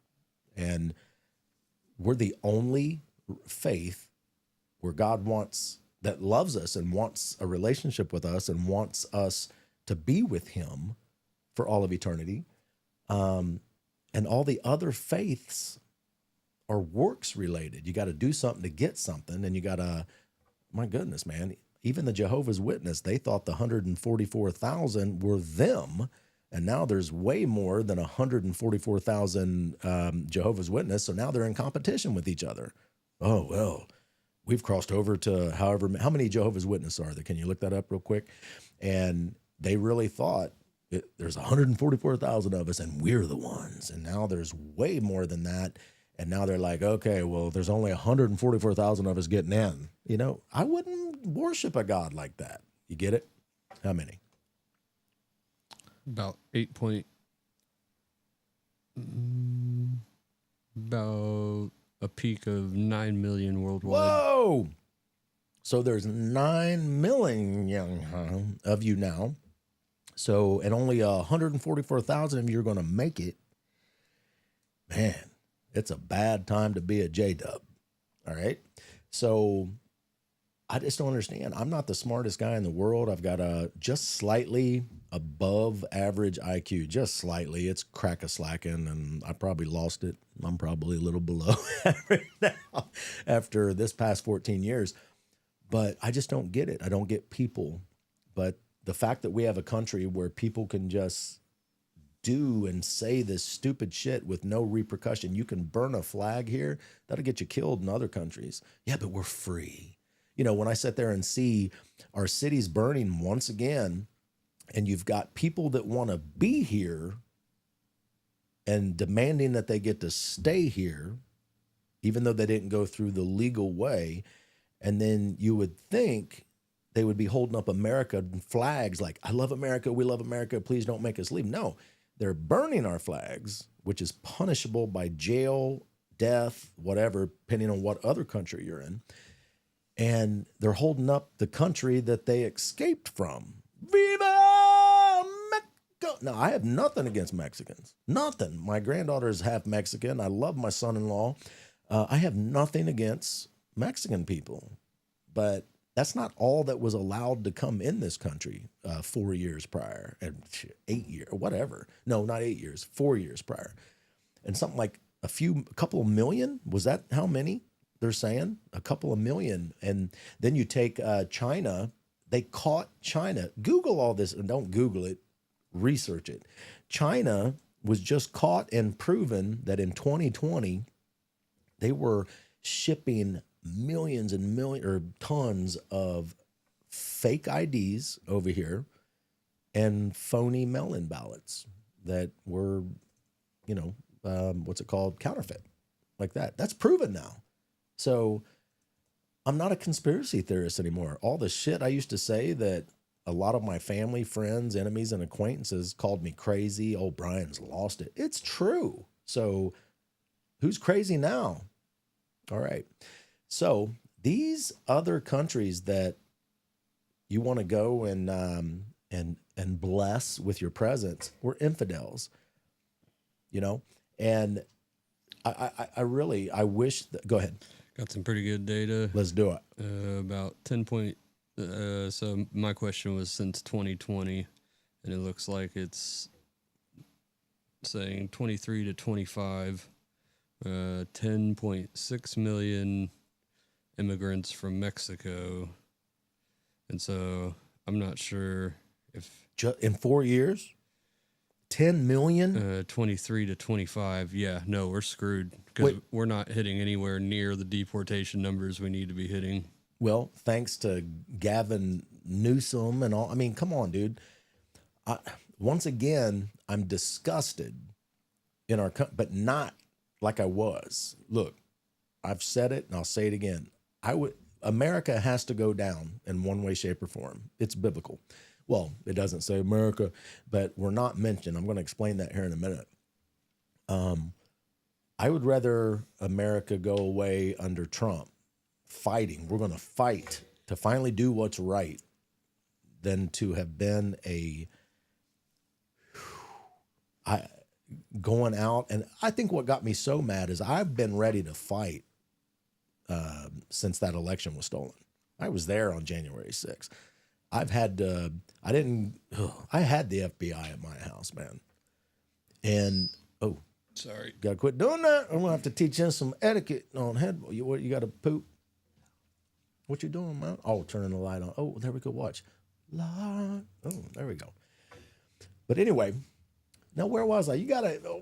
Speaker 2: And we're the only faith where God wants, that loves us and wants a relationship with us and wants us to be with him for all of eternity. And all the other faiths are works related. You got to do something to get something. And you got to, my goodness, man, even the Jehovah's Witness, they thought the 144,000 were them. And now there's way more than 144,000 Jehovah's Witness. So now they're in competition with each other. Oh, well, we've crossed over to how many Jehovah's Witnesses are there? Can you look that up real quick? And they really thought there's 144,000 of us and we're the ones. And now there's way more than that. And now they're like, okay, well, there's only 144,000 of us getting in. You know, I wouldn't worship a God like that. You get it? How many?
Speaker 3: About 8 point. About a peak of 9 million worldwide.
Speaker 2: Whoa! So there's 9 million of you now. So, and only 144,000 of you are going to make it. Man, it's a bad time to be a J-dub. All right. So I just don't understand. I'm not the smartest guy in the world. I've got a just slightly above average IQ, just slightly. It's crack a slacking, and I probably lost it. I'm probably a little below average now after this past 14 years. But I just don't get it. I don't get people. But the fact that we have a country where people can just do and say this stupid shit with no repercussion. You can burn a flag here. That'll get you killed in other countries. Yeah, but we're free. You know, when I sit there and see our cities burning once again, and you've got people that want to be here and demanding that they get to stay here, even though they didn't go through the legal way. And then you would think they would be holding up American flags like, I love America, we love America, please don't make us leave. No, they're burning our flags, which is punishable by jail, death, whatever, depending on what other country you're in. And they're holding up the country that they escaped from. Viva Mexico! Now, I have nothing against Mexicans. Nothing. My granddaughter's half Mexican. I love my son-in-law. I have nothing against Mexican people. But that's not all that was allowed to come in this country 4 years prior, and 8 years, whatever. No, not 8 years, 4 years prior. And something like a couple of million, was that how many they're saying? A couple of million. And then you take China, they caught China. Google all this, and don't Google it, research it. China was just caught and proven that in 2020, they were shipping millions and tons of fake IDs over here and phony mail-in ballots that were, what's it called? Counterfeit, like that. That's proven now. So I'm not a conspiracy theorist anymore. All the shit I used to say that a lot of my family, friends, enemies, and acquaintances called me crazy. Oh, Brian's lost it. It's true. So who's crazy now? All right. So these other countries that you want to go and bless with your presence were infidels, and I wish that, go ahead.
Speaker 3: Got some pretty good data.
Speaker 2: Let's do it.
Speaker 3: About 10 point. So my question was since 2020, and it looks like it's saying 23 to 25, 10.6 million immigrants from Mexico. And so I'm not sure if
Speaker 2: in 4 years, 10 million,
Speaker 3: 23 to 25. Yeah, no, we're screwed because we're not hitting anywhere near the deportation numbers we need to be hitting.
Speaker 2: Well, thanks to Gavin Newsom and all. I mean, come on, dude. Once again, I'm disgusted in our but not like I was. Look, I've said it and I'll say it again. America has to go down in one way, shape, or form. It's biblical. Well, it doesn't say America, but we're not mentioned. I'm going to explain that here in a minute. I would rather America go away under Trump, fighting. We're going to fight to finally do what's right, than to have been going out. And I think what got me so mad is I've been ready to fight since that election was stolen. I was there on January 6th. I had the FBI at my house, man. And,
Speaker 3: Sorry.
Speaker 2: gotta quit doing that. I'm gonna have to teach you some etiquette on head. You gotta poop. What you doing, man? Oh, turning the light on. Oh, there we go. Watch. Oh, there we go. But anyway, now where was I?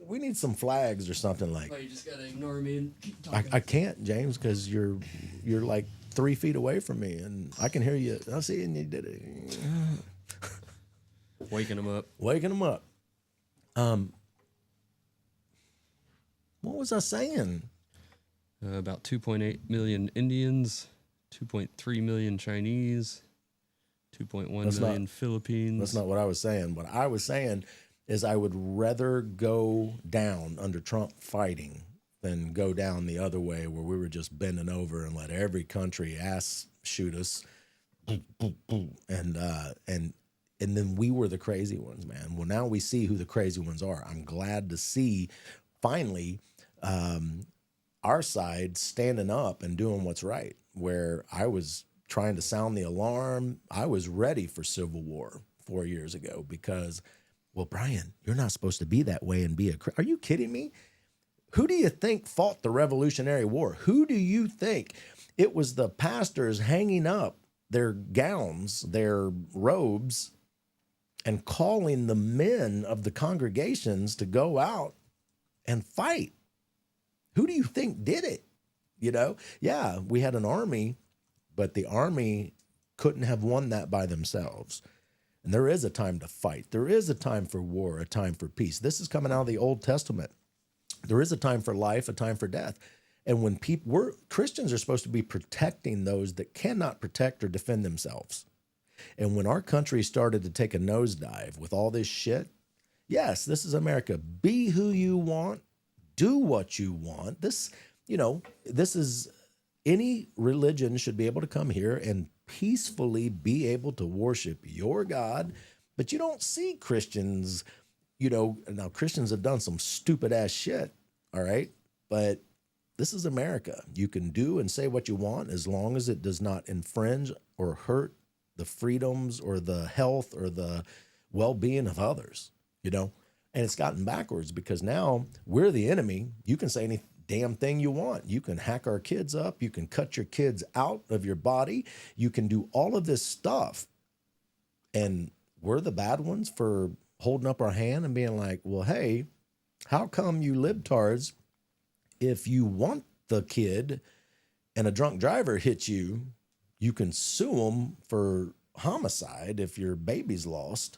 Speaker 2: We need some flags or something like.
Speaker 3: Oh, you just gotta ignore me and keep talking.
Speaker 2: I can't, James, because you're like 3 feet away from me, and I can hear you. I see, and you did it.
Speaker 3: Waking them up.
Speaker 2: Waking them up. What was I saying?
Speaker 3: About 2.8 million Indians, 2.3 million Chinese, 2.1 million Philippines.
Speaker 2: That's not what I was saying. What I was saying is I would rather go down under Trump fighting than go down the other way where we were just bending over and let every country ass shoot us. And then we were the crazy ones, man. Well, now we see who the crazy ones are. I'm glad to see finally our side standing up and doing what's right, where I was trying to sound the alarm. I was ready for civil war 4 years ago because, well, Brian, you're not supposed to be that way and be are you kidding me? Who do you think fought the Revolutionary War? Who do you think? It was the pastors hanging up their gowns, their robes, and calling the men of the congregations to go out and fight. Who do you think did it? Yeah, we had an army, but the army couldn't have won that by themselves. And there is a time to fight. There is a time for war, a time for peace. This is coming out of the Old Testament. There is a time for life, a time for death. And when Christians are supposed to be protecting those that cannot protect or defend themselves. And when our country started to take a nosedive with all this shit, yes, this is America. Be who you want. Do what you want. This is any religion should be able to come here and peacefully be able to worship your God. But you don't see Christians, now Christians have done some stupid ass shit. All right. But this is America. You can do and say what you want as long as it does not infringe or hurt the freedoms or the health or the well-being of others, And it's gotten backwards because now we're the enemy. You can say any damn thing you want. You can hack our kids up. You can cut your kids out of your body. You can do all of this stuff. And we're the bad ones for holding up our hand and being like, well, hey, how come you libtards, if you want the kid and a drunk driver hits you, you can sue them for homicide if your baby's lost.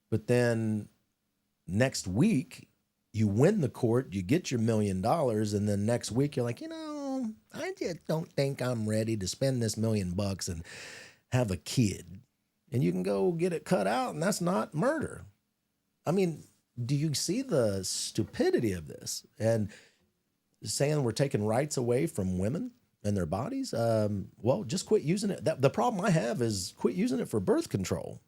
Speaker 2: But then next week, you win the court, you get your $1 million, and then next week you're like, I just don't think I'm ready to spend this $1 million and have a kid. And you can go get it cut out, and that's not murder. I mean, do you see the stupidity of this? And saying we're taking rights away from women and their bodies? Well, just quit using it. The problem I have is quit using it for birth control.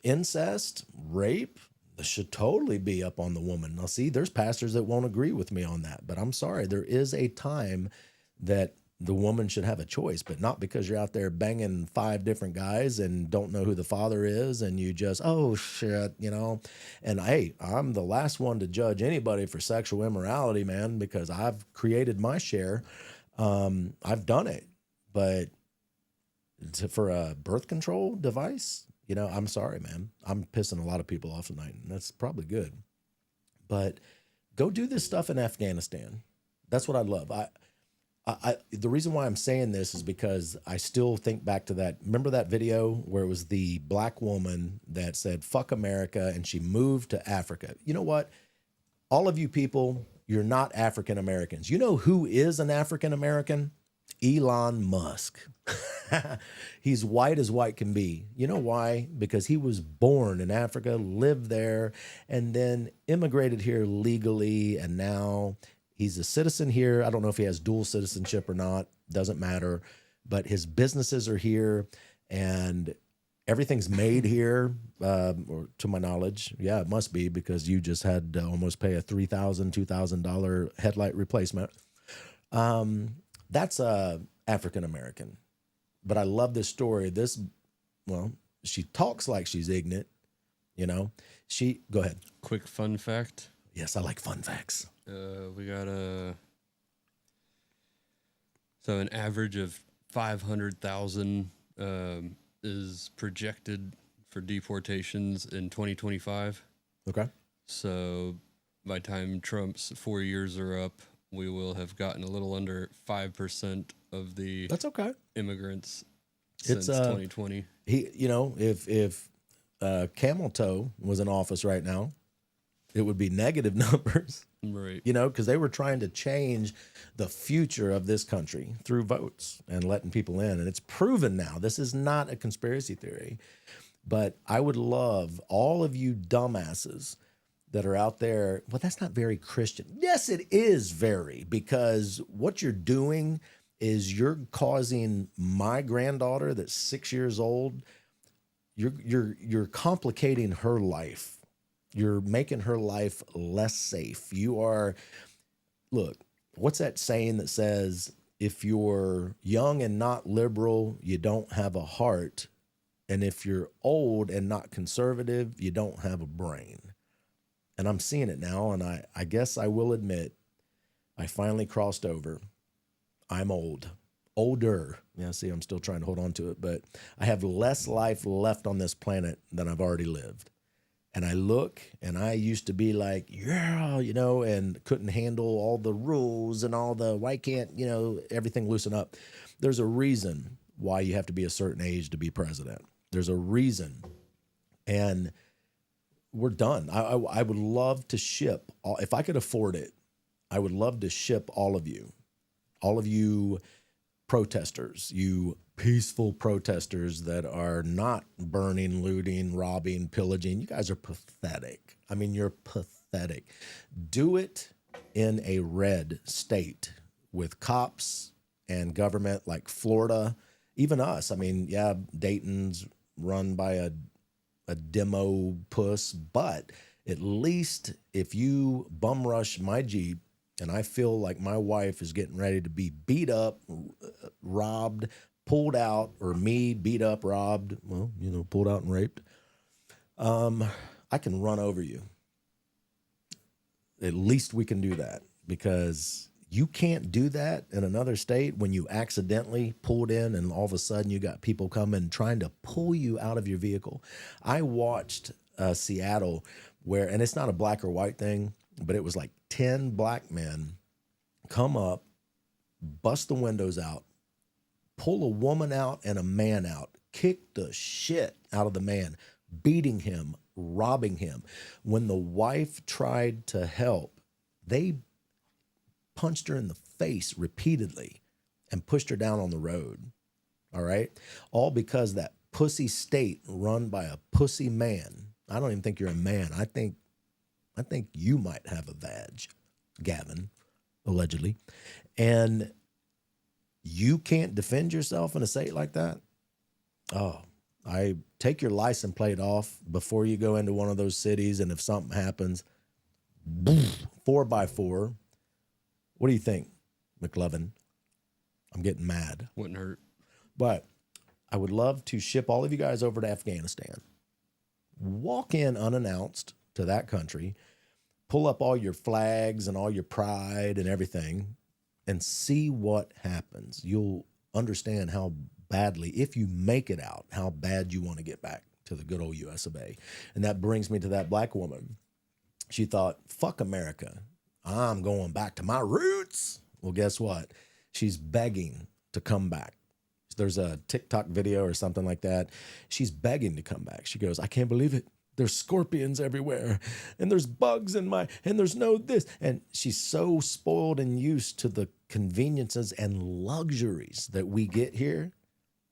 Speaker 2: Incest, rape, this should totally be up on the woman. Now, see, there's pastors that won't agree with me on that, but I'm sorry. There is a time that the woman should have a choice, but not because you're out there banging 5 different guys and don't know who the father is and you just, oh, shit, And, hey, I'm the last one to judge anybody for sexual immorality, man, because I've created my share. I've done it. But for a birth control device, I'm sorry, man. I'm pissing a lot of people off tonight, and that's probably good. But go do this stuff in Afghanistan. That's what I love. The reason why I'm saying this is because I still think back to that. Remember that video where it was the black woman that said, fuck America, and she moved to Africa? You know what? all of you people, you're not African Americans. You know who is an African American? Elon Musk. He's white as white can be. You know why? Because he was born in Africa, lived there, and then immigrated here legally. And now he's a citizen here. I don't know if he has dual citizenship or not. Doesn't matter. But his businesses are here and everything's made here, or to my knowledge. Yeah, it must be because you just had to almost pay a $3,000, $2,000 headlight replacement. That's African American. But I love this story. Well, she talks like she's ignorant, you know. Go ahead.
Speaker 3: Quick fun fact.
Speaker 2: Yes, I like fun facts.
Speaker 3: We got so an average of 500,000 is projected for deportations in 2025.
Speaker 2: Okay.
Speaker 3: So by the time Trump's 4 years are up, we will have gotten a little under 5% of the
Speaker 2: That's okay.
Speaker 3: immigrants since 2020.
Speaker 2: If Camel Toe was in office right now, it would be negative numbers.
Speaker 3: Right.
Speaker 2: Because they were trying to change the future of this country through votes and letting people in. And it's proven now. This is not a conspiracy theory. But I would love all of you dumbasses that are out there. Well, that's not very Christian. Yes, it is very, because what you're doing is you're causing my granddaughter that's 6 years old, you're complicating her life. You're making her life less safe. Look, what's that saying that says, if you're young and not liberal, you don't have a heart. And if you're old and not conservative, you don't have a brain. And I'm seeing it now, and I guess I will admit, I finally crossed over. I'm older. Yeah, see, I'm still trying to hold on to it, but I have less life left on this planet than I've already lived. And I look, and I used to be like, yeah, and couldn't handle all the rules and why can't, everything loosen up. There's a reason why you have to be a certain age to be president. There's a reason. And we're done. I would love to ship, if I could afford it, I would love to ship all of you protesters, you peaceful protesters that are not burning, looting, robbing, pillaging. You guys are pathetic. I mean, you're pathetic. Do it in a red state with cops and government like Florida, even us. I mean, yeah, Dayton's run by a demo puss, but at least if you bum rush my Jeep and I feel like my wife is getting ready to be beat up, robbed, pulled out, or me beat up, robbed, pulled out and raped, I can run over you. At least we can do that, because you can't do that in another state when you accidentally pulled in and all of a sudden you got people coming trying to pull you out of your vehicle. I watched Seattle and it's not a black or white thing, but it was like 10 black men come up, bust the windows out, pull a woman out and a man out, kick the shit out of the man, beating him, robbing him. When the wife tried to help, they punched her in the face repeatedly and pushed her down on the road. All right? All because that pussy state run by a pussy man. I don't even think you're a man. I think you might have a vag, Gavin, allegedly. And you can't defend yourself in a state like that? Oh, I take your license plate off before you go into one of those cities, and if something happens, boom, 4x4. What do you think, McLovin? I'm getting mad.
Speaker 3: Wouldn't hurt.
Speaker 2: But I would love to ship all of you guys over to Afghanistan. Walk in unannounced to that country, pull up all your flags and all your pride and everything, and see what happens. You'll understand how badly, if you make it out, how bad you want to get back to the good old US of A. And that brings me to that black woman. She thought, fuck America. I'm going back to my roots. Well, guess what? She's begging to come back. There's a TikTok video or something like that. She's begging to come back. She goes, I can't believe it. There's scorpions everywhere, and there's bugs in my, and there's no this. And she's so spoiled and used to the conveniences and luxuries that we get here.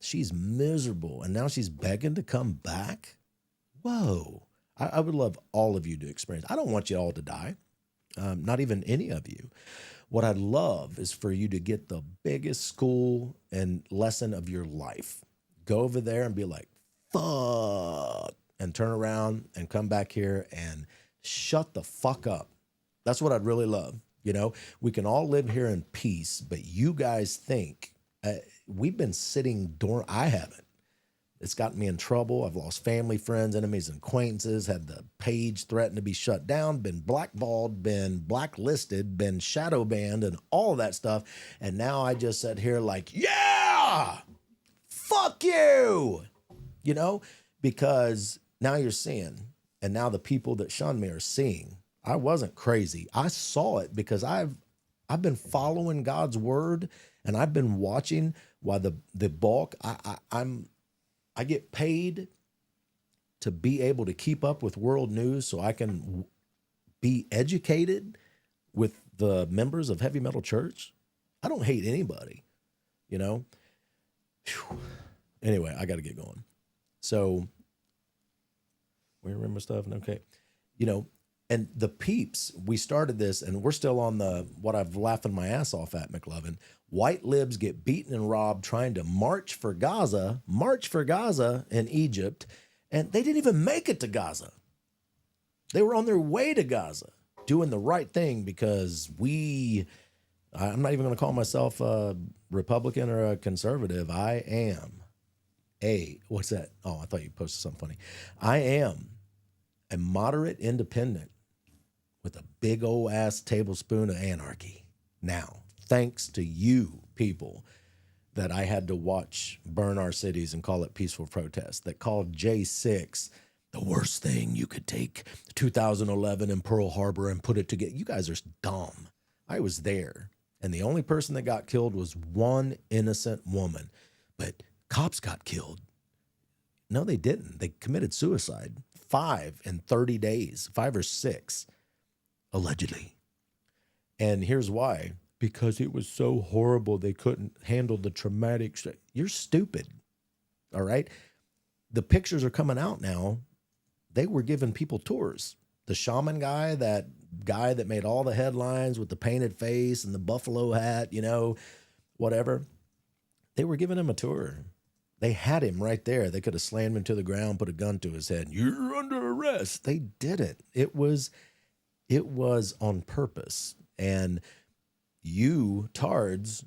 Speaker 2: She's miserable, and now she's begging to come back. Whoa. I would love all of you to experience. I don't want you all to die, not even any of you. What I'd love is for you to get the biggest school and lesson of your life. Go over there and be like, fuck, and turn around and come back here and shut the fuck up. That's what I'd really love. You know, we can all live here in peace, but you guys think we've been sitting dormant. I haven't. It's gotten me in trouble. I've lost family, friends, enemies, and acquaintances, had the page threatened to be shut down, been blackballed, been blacklisted, been shadow banned, and all that stuff. And now I just sit here like, yeah, fuck you, you know, because now you're seeing, and now the people that shunned me are seeing. I wasn't crazy. I saw it because I've been following God's word, and I've been watching while the bulk, I get paid to be able to keep up with world news so I can be educated with the members of Heavy Metal Church. I don't hate anybody, you know? Whew. Anyway, I got to get going. So, we remember stuff? Okay. You know, and the peeps, we started this, and we're still on what I've laughing my ass off at, McLovin. White libs get beaten and robbed trying to march for Gaza in Egypt, and they didn't even make it to Gaza. They were on their way to Gaza, doing the right thing because I'm not even going to call myself a Republican or a conservative. I am what's that? Oh, I thought you posted something funny. I am a moderate independent with a big old ass tablespoon of anarchy. Now, thanks to you people that I had to watch burn our cities and call it peaceful protest, that called J6 the worst thing you could take 2011 in Pearl Harbor and put it together. You guys are dumb. I was there, and the only person that got killed was one innocent woman, but cops got killed. No, they didn't. They committed suicide. 5 in 30 days, 5 or 6, allegedly. And here's why. Because it was so horrible they couldn't handle the traumatic. You're stupid, all right? The pictures are coming out now. They were giving people tours. The shaman guy that made all the headlines with the painted face and the buffalo hat, you know, whatever, they were giving him a tour. They had him right there. They could have slammed him to the ground, put a gun to his head. You're under arrest. They didn't. It was on purpose. And you tards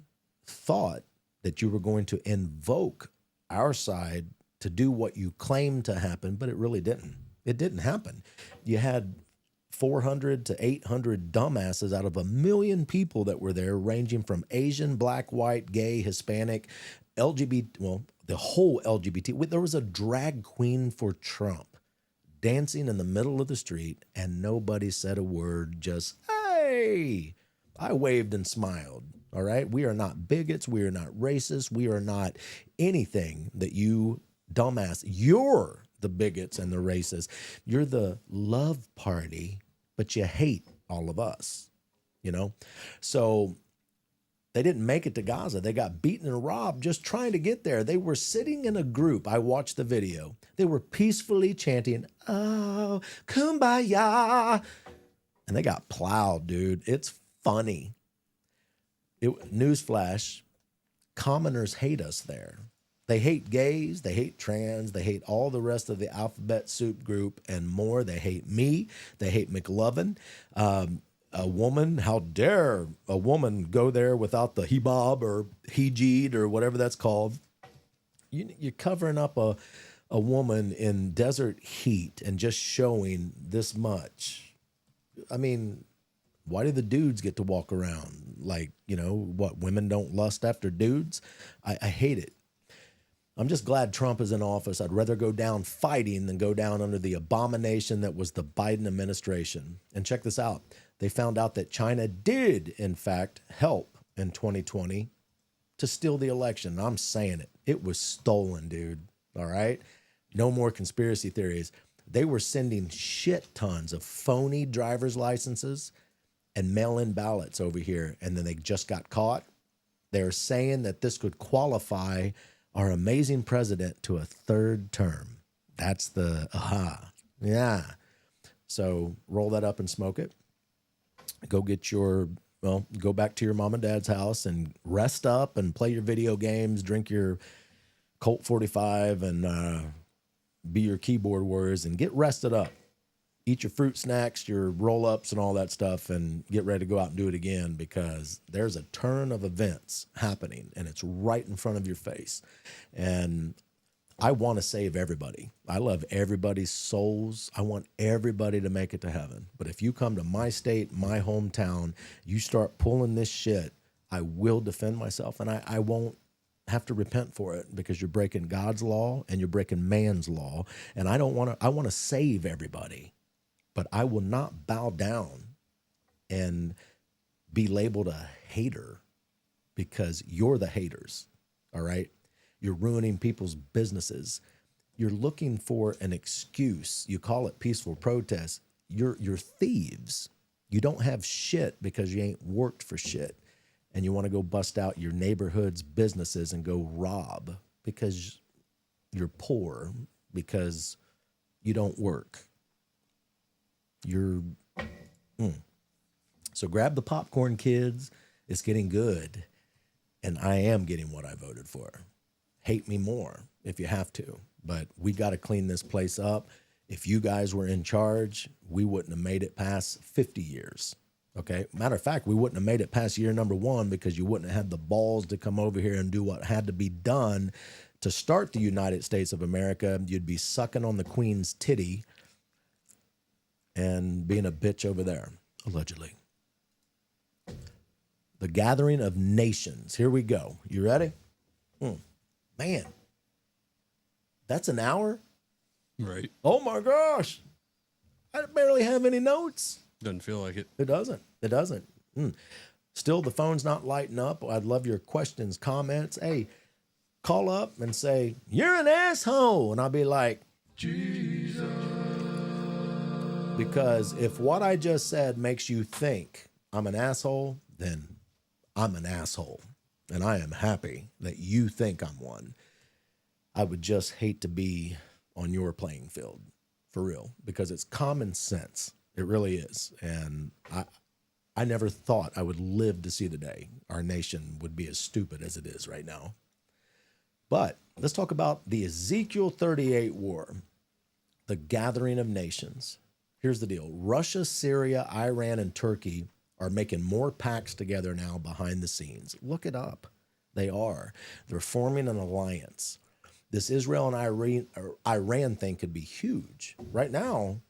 Speaker 2: thought that you were going to invoke our side to do what you claimed to happen, but it really didn't. It didn't happen. You had 400 to 800 dumbasses out of 1 million people that were there, ranging from Asian, black, white, gay, Hispanic, LGBT, well, the whole LGBT. There was a drag queen for Trump dancing in the middle of the street, and nobody said a word, just, hey. I waved and smiled, all right? We are not bigots. We are not racist. We are not anything that you dumbass. You're the bigots and the racists. You're the love party, but you hate all of us, you know? So they didn't make it to Gaza. They got beaten and robbed just trying to get there. They were sitting in a group. I watched the video. They were peacefully chanting, oh, kumbaya. And they got plowed, dude. It's funny. Newsflash, commoners hate us there. They hate gays, they hate trans, they hate all the rest of the alphabet soup group and more. They hate me, they hate McLovin. A woman, how dare a woman go there without the hijab or hijab or whatever that's called. You're covering up a woman in desert heat and just showing this much. I mean, why do the dudes get to walk around? Like, you know, what, women don't lust after dudes? I hate it. I'm just glad Trump is in office. I'd rather go down fighting than go down under the abomination that was the Biden administration. And check this out. They found out that China did, in fact, help in 2020 to steal the election. I'm saying it. It was stolen, dude. All right? No more conspiracy theories. They were sending shit tons of phony driver's licenses and mail-in ballots over here, and then they just got caught. They're saying that this could qualify our amazing president to a third term. That's the aha. Yeah. So roll that up and smoke it. Go get go back to your mom and dad's house and rest up and play your video games, drink your Colt 45 and be your keyboard warriors and get rested up. Eat your fruit snacks, your roll-ups and all that stuff, and get ready to go out and do it again, because there's a turn of events happening and it's right in front of your face. And I want to save everybody. I love everybody's souls. I want everybody to make it to heaven. But if you come to my state, my hometown, you start pulling this shit, I will defend myself, and I won't have to repent for it, because you're breaking God's law and you're breaking man's law. And I want to save everybody. But I will not bow down and be labeled a hater, because you're the haters, all right? You're ruining people's businesses. You're looking for an excuse. You call it peaceful protest. You're thieves. You don't have shit because you ain't worked for shit. And you want to go bust out your neighborhood's businesses and go rob because you're poor, because you don't work. So grab the popcorn, kids. It's getting good. And I am getting what I voted for. Hate me more if you have to. But we got to clean this place up. If you guys were in charge, we wouldn't have made it past 50 years. Okay? Matter of fact, we wouldn't have made it past year number 1, because you wouldn't have had the balls to come over here and do what had to be done to start the United States of America. You'd be sucking on the Queen's titty and being a bitch over there, allegedly. The gathering of nations. Here we go. You ready? Man, that's an hour?
Speaker 3: Right.
Speaker 2: Oh my gosh. I barely have any notes.
Speaker 3: Doesn't feel like it.
Speaker 2: It doesn't. Still, the phone's not lighting up. I'd love your questions, comments. Hey, call up and say, you're an asshole. And I'll be like, Jesus. Because if what I just said makes you think I'm an asshole, then I'm an asshole. And I am happy that you think I'm one. I would just hate to be on your playing field, for real, because it's common sense. It really is. And I never thought I would live to see the day our nation would be as stupid as it is right now. But let's talk about the Ezekiel 38 war, the gathering of nations. Here's the deal. Russia, Syria, Iran, and Turkey are making more pacts together now behind the scenes. Look it up. They are. They're forming an alliance. This Israel and Iran thing could be huge. Right now,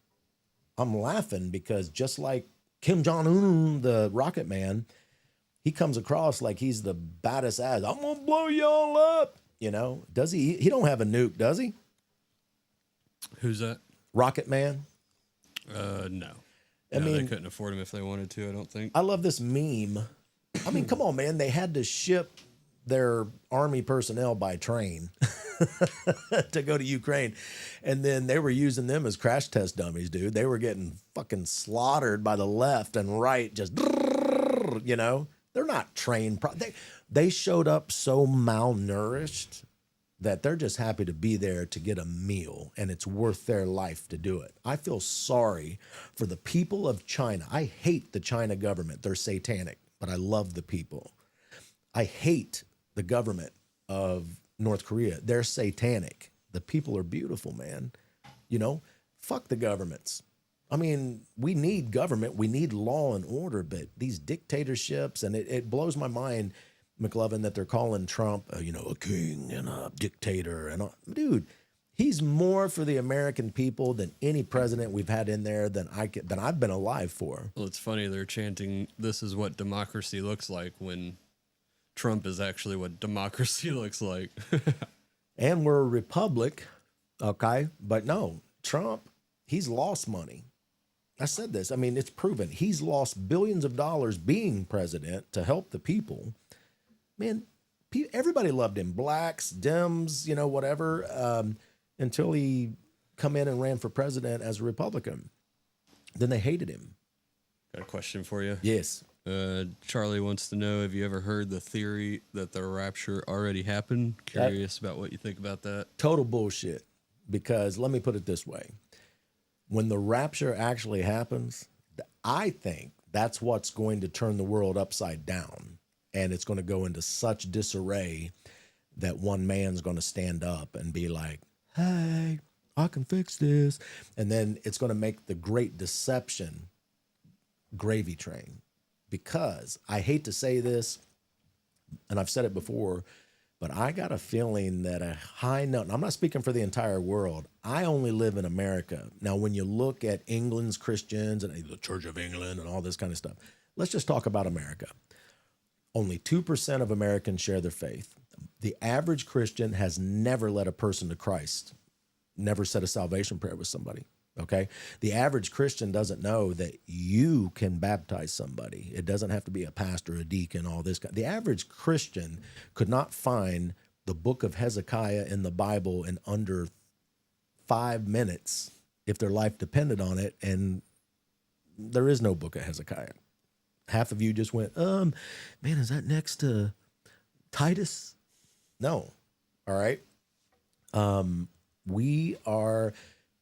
Speaker 2: I'm laughing because just like Kim Jong-un, the rocket man, he comes across like he's the baddest ass. I'm going to blow y'all up. You know, does he? He don't have a nuke, does he?
Speaker 3: Who's that?
Speaker 2: Rocket man?
Speaker 3: No.
Speaker 2: I mean,
Speaker 3: they couldn't afford him if they wanted to, I don't think.
Speaker 2: I love this meme. I mean, come on, man. They had to ship their army personnel by train to go to Ukraine. And then they were using them as crash test dummies, dude. They were getting fucking slaughtered by the left and right. Just, you know, they're not trained. They showed up so malnourished that they're just happy to be there to get a meal, and it's worth their life to do it. I feel sorry for the people of China. I hate the China government. They're satanic, but I love the people. I hate the government of North Korea. They're satanic. The people are beautiful, man. You know, fuck the governments. I mean, we need government. We need law and order, but these dictatorships, and it blows my mind, McLovin, that they're calling Trump, a king and a dictator. And dude, he's more for the American people than any president we've had in there than I've been alive for.
Speaker 3: Well, it's funny they're chanting, "This is what democracy looks like," when Trump is actually what democracy looks like.
Speaker 2: And we're a republic, okay? But no, Trump, he's lost money. I said this. I mean, it's proven. He's lost billions of dollars being president to help the people. Man, everybody loved him. Blacks, Dems, whatever, until he come in and ran for president as a Republican. Then they hated him.
Speaker 3: Got a question for you.
Speaker 2: Yes.
Speaker 3: Charlie wants to know, have you ever heard the theory that the rapture already happened? Curious about what you think about that.
Speaker 2: Total bullshit. Because let me put it this way. When the rapture actually happens, I think that's what's going to turn the world upside down. And it's going to go into such disarray that one man's going to stand up and be like, hey, I can fix this. And then it's going to make the great deception gravy train. Because I hate to say this, and I've said it before, but I got a feeling that a high note, I'm not speaking for the entire world. I only live in America. Now, when you look at England's Christians and the Church of England and all this kind of stuff, let's just talk about America. Only 2% of Americans share their faith. The average Christian has never led a person to Christ, never said a salvation prayer with somebody. Okay. The average Christian doesn't know that you can baptize somebody. It doesn't have to be a pastor, a deacon, all this. The average Christian could not find the book of Hezekiah in the Bible in under 5 minutes if their life depended on it. And there is no book of Hezekiah. Half of you just went, man, is that next to Titus? No. All right. We are...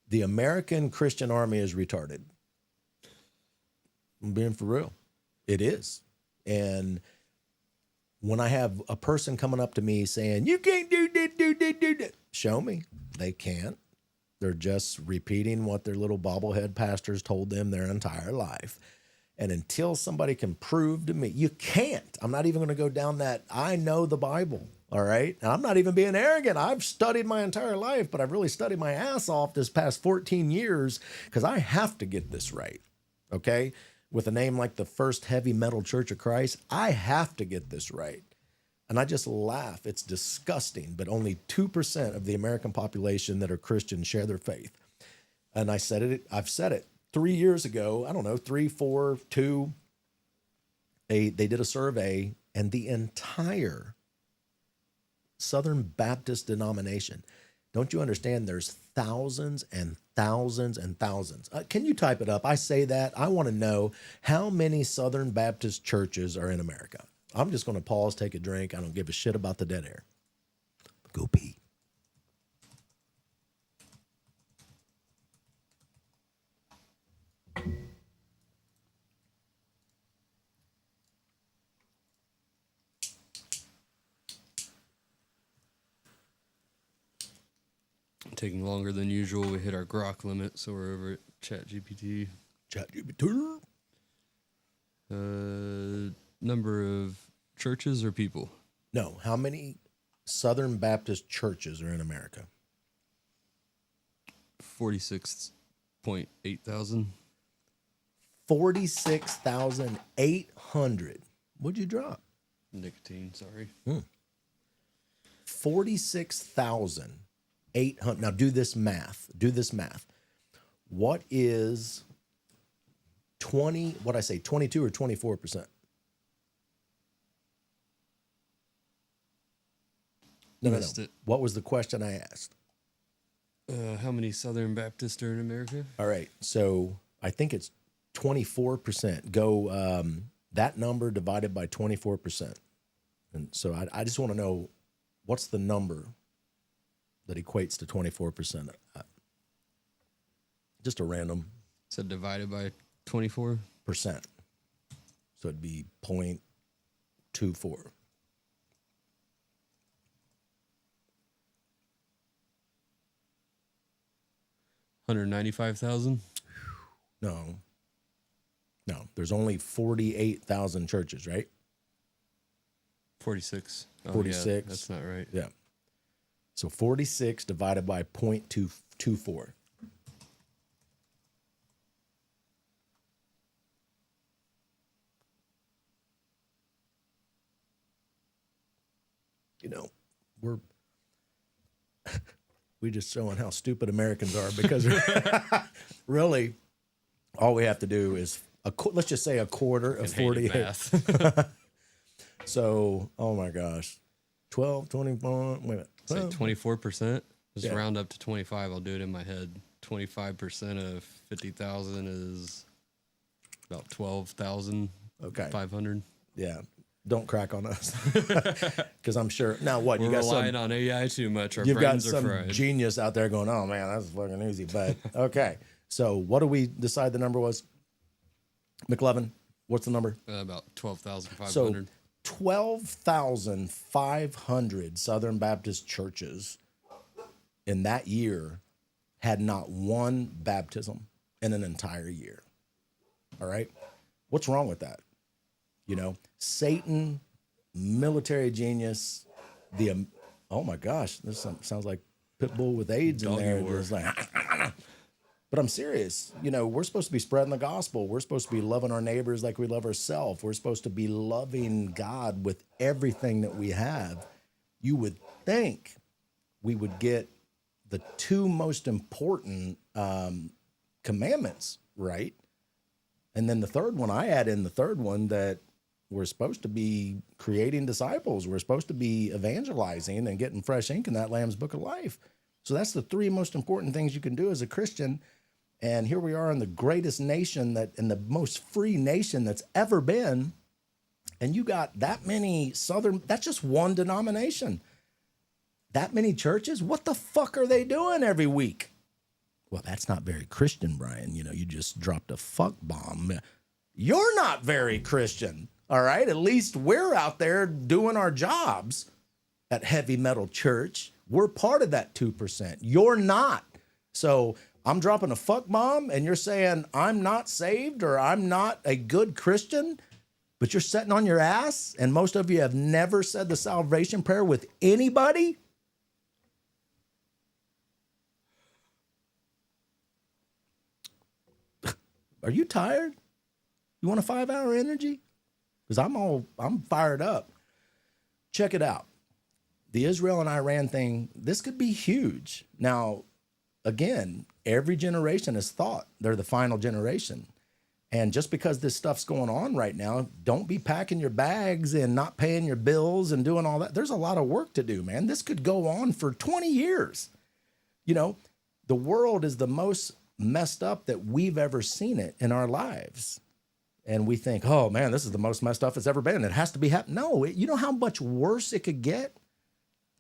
Speaker 2: The American Christian army is retarded. I'm being for real. It is. And when I have a person coming up to me saying, you can't do that, show me. They can't. They're just repeating what their little bobblehead pastors told them their entire life. And until somebody can prove to me, you can't. I'm not even going to go down that. I know the Bible. All right. And I'm not even being arrogant. I've studied my entire life, but I've really studied my ass off this past 14 years because I have to get this right. Okay. With a name like the First Heavy Metal Church of Christ, I have to get this right. And I just laugh. It's disgusting, but only 2% of the American population that are Christians share their faith. And I've said it 3 years ago. I don't know, 3, 4, 2. They did a survey and the entire Southern Baptist denomination. Don't you understand there's thousands and thousands and thousands? Can you type it up? I say that. I want to know how many Southern Baptist churches are in America. I'm just going to pause, take a drink. I don't give a shit about the dead air. Go pee.
Speaker 3: Taking longer than usual. We hit our grok limit, so we're over at ChatGPT.
Speaker 2: ChatGPT.
Speaker 3: Number of churches or people?
Speaker 2: No. How many Southern Baptist churches are in America?
Speaker 3: 46.8 thousand.
Speaker 2: 46,800. What'd you drop?
Speaker 3: Nicotine, sorry.
Speaker 2: 46,800. Now do this math. What is 22 or 24%? No.
Speaker 3: Missed it.
Speaker 2: What was the question I asked?
Speaker 3: How many Southern Baptists are in America?
Speaker 2: All right. So I think it's 24%. Go that number divided by 24%. And so I just want to know what's the number that equates to 24%. Just a random.
Speaker 3: So divided by 24%.
Speaker 2: So it'd be 0.24.
Speaker 3: $195,000.
Speaker 2: No. There's only 48,000 churches, right?
Speaker 3: 46. Oh,
Speaker 2: 46.
Speaker 3: Yeah, that's not right.
Speaker 2: Yeah. So 46 divided by 0.224. You know, we're just showing how stupid Americans are because really all we have to do is let's just say a quarter of 48.
Speaker 3: Math.
Speaker 2: So, oh my gosh, 12, 24, wait a minute.
Speaker 3: Say
Speaker 2: 12.
Speaker 3: 24%. Just
Speaker 2: Yeah.
Speaker 3: round up to 25. I'll do it in my head. 25% of 50,000 is about 12,500.
Speaker 2: Okay. Yeah. Don't crack on us. Because I'm sure. Now, what?
Speaker 3: We're
Speaker 2: You got
Speaker 3: relying
Speaker 2: some,
Speaker 3: on AI too much. Our
Speaker 2: you've got
Speaker 3: brains are
Speaker 2: some
Speaker 3: fried.
Speaker 2: genius out there going, oh, man, that's fucking easy. But okay. So what do we decide the number was? McLevin, what's the number?
Speaker 3: About 12,500.
Speaker 2: So 12,500 Southern Baptist churches in that year had not one baptism in an entire year. All right. What's wrong with that? You know, Satan, military genius, oh my gosh, this sounds like Pitbull with AIDS in
Speaker 3: Doggy
Speaker 2: there.
Speaker 3: war.
Speaker 2: It's like, but I'm serious. You know, we're supposed to be spreading the gospel. We're supposed to be loving our neighbors like we love ourselves. We're supposed to be loving God with everything that we have. You would think we would get the two most important commandments right. And then the third one, I add in the third one that we're supposed to be creating disciples. We're supposed to be evangelizing and getting fresh ink in that Lamb's Book of Life. So that's the three most important things you can do as a Christian. And here we are in the greatest nation in the most free nation that's ever been. And you got that many that's just one denomination. That many churches? What the fuck are they doing every week? Well, that's not very Christian, Brian. You know, you just dropped a fuck bomb. You're not very Christian, all right? At least we're out there doing our jobs at Heavy Metal Church. We're part of that 2%. You're not. So I'm dropping a fuck bomb and you're saying I'm not saved or I'm not a good Christian, but you're sitting on your ass and most of you have never said the salvation prayer with anybody? Are you tired? You want a 5-hour energy? Because I'm fired up. Check it out. The Israel and Iran thing, this could be huge. Now, again, every generation is thought they're the final generation. And just because this stuff's going on right now, don't be packing your bags and not paying your bills and doing all that. There's a lot of work to do, man. This could go on for 20 years. You know, the world is the most messed up that we've ever seen it in our lives. And we think, oh man, this is the most messed up it's ever been. It has to be happening. No, you know how much worse it could get?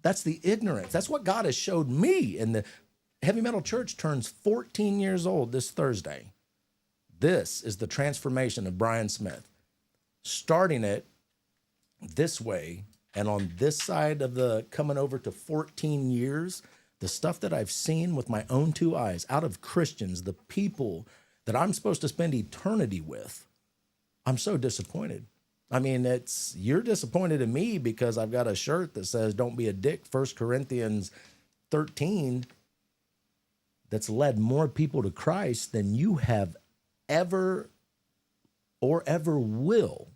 Speaker 2: That's the ignorance. That's what God has showed me. And the Heavy Metal Church turns 14 years old this Thursday. This is the transformation of Brian Smith. Starting it this way and on this side of the coming over to 14 years, the stuff that I've seen with my own two eyes out of Christians, the people that I'm supposed to spend eternity with, I'm so disappointed. I mean, you're disappointed in me because I've got a shirt that says, don't be a dick, 1 Corinthians 13, that's led more people to Christ than you have ever or ever will.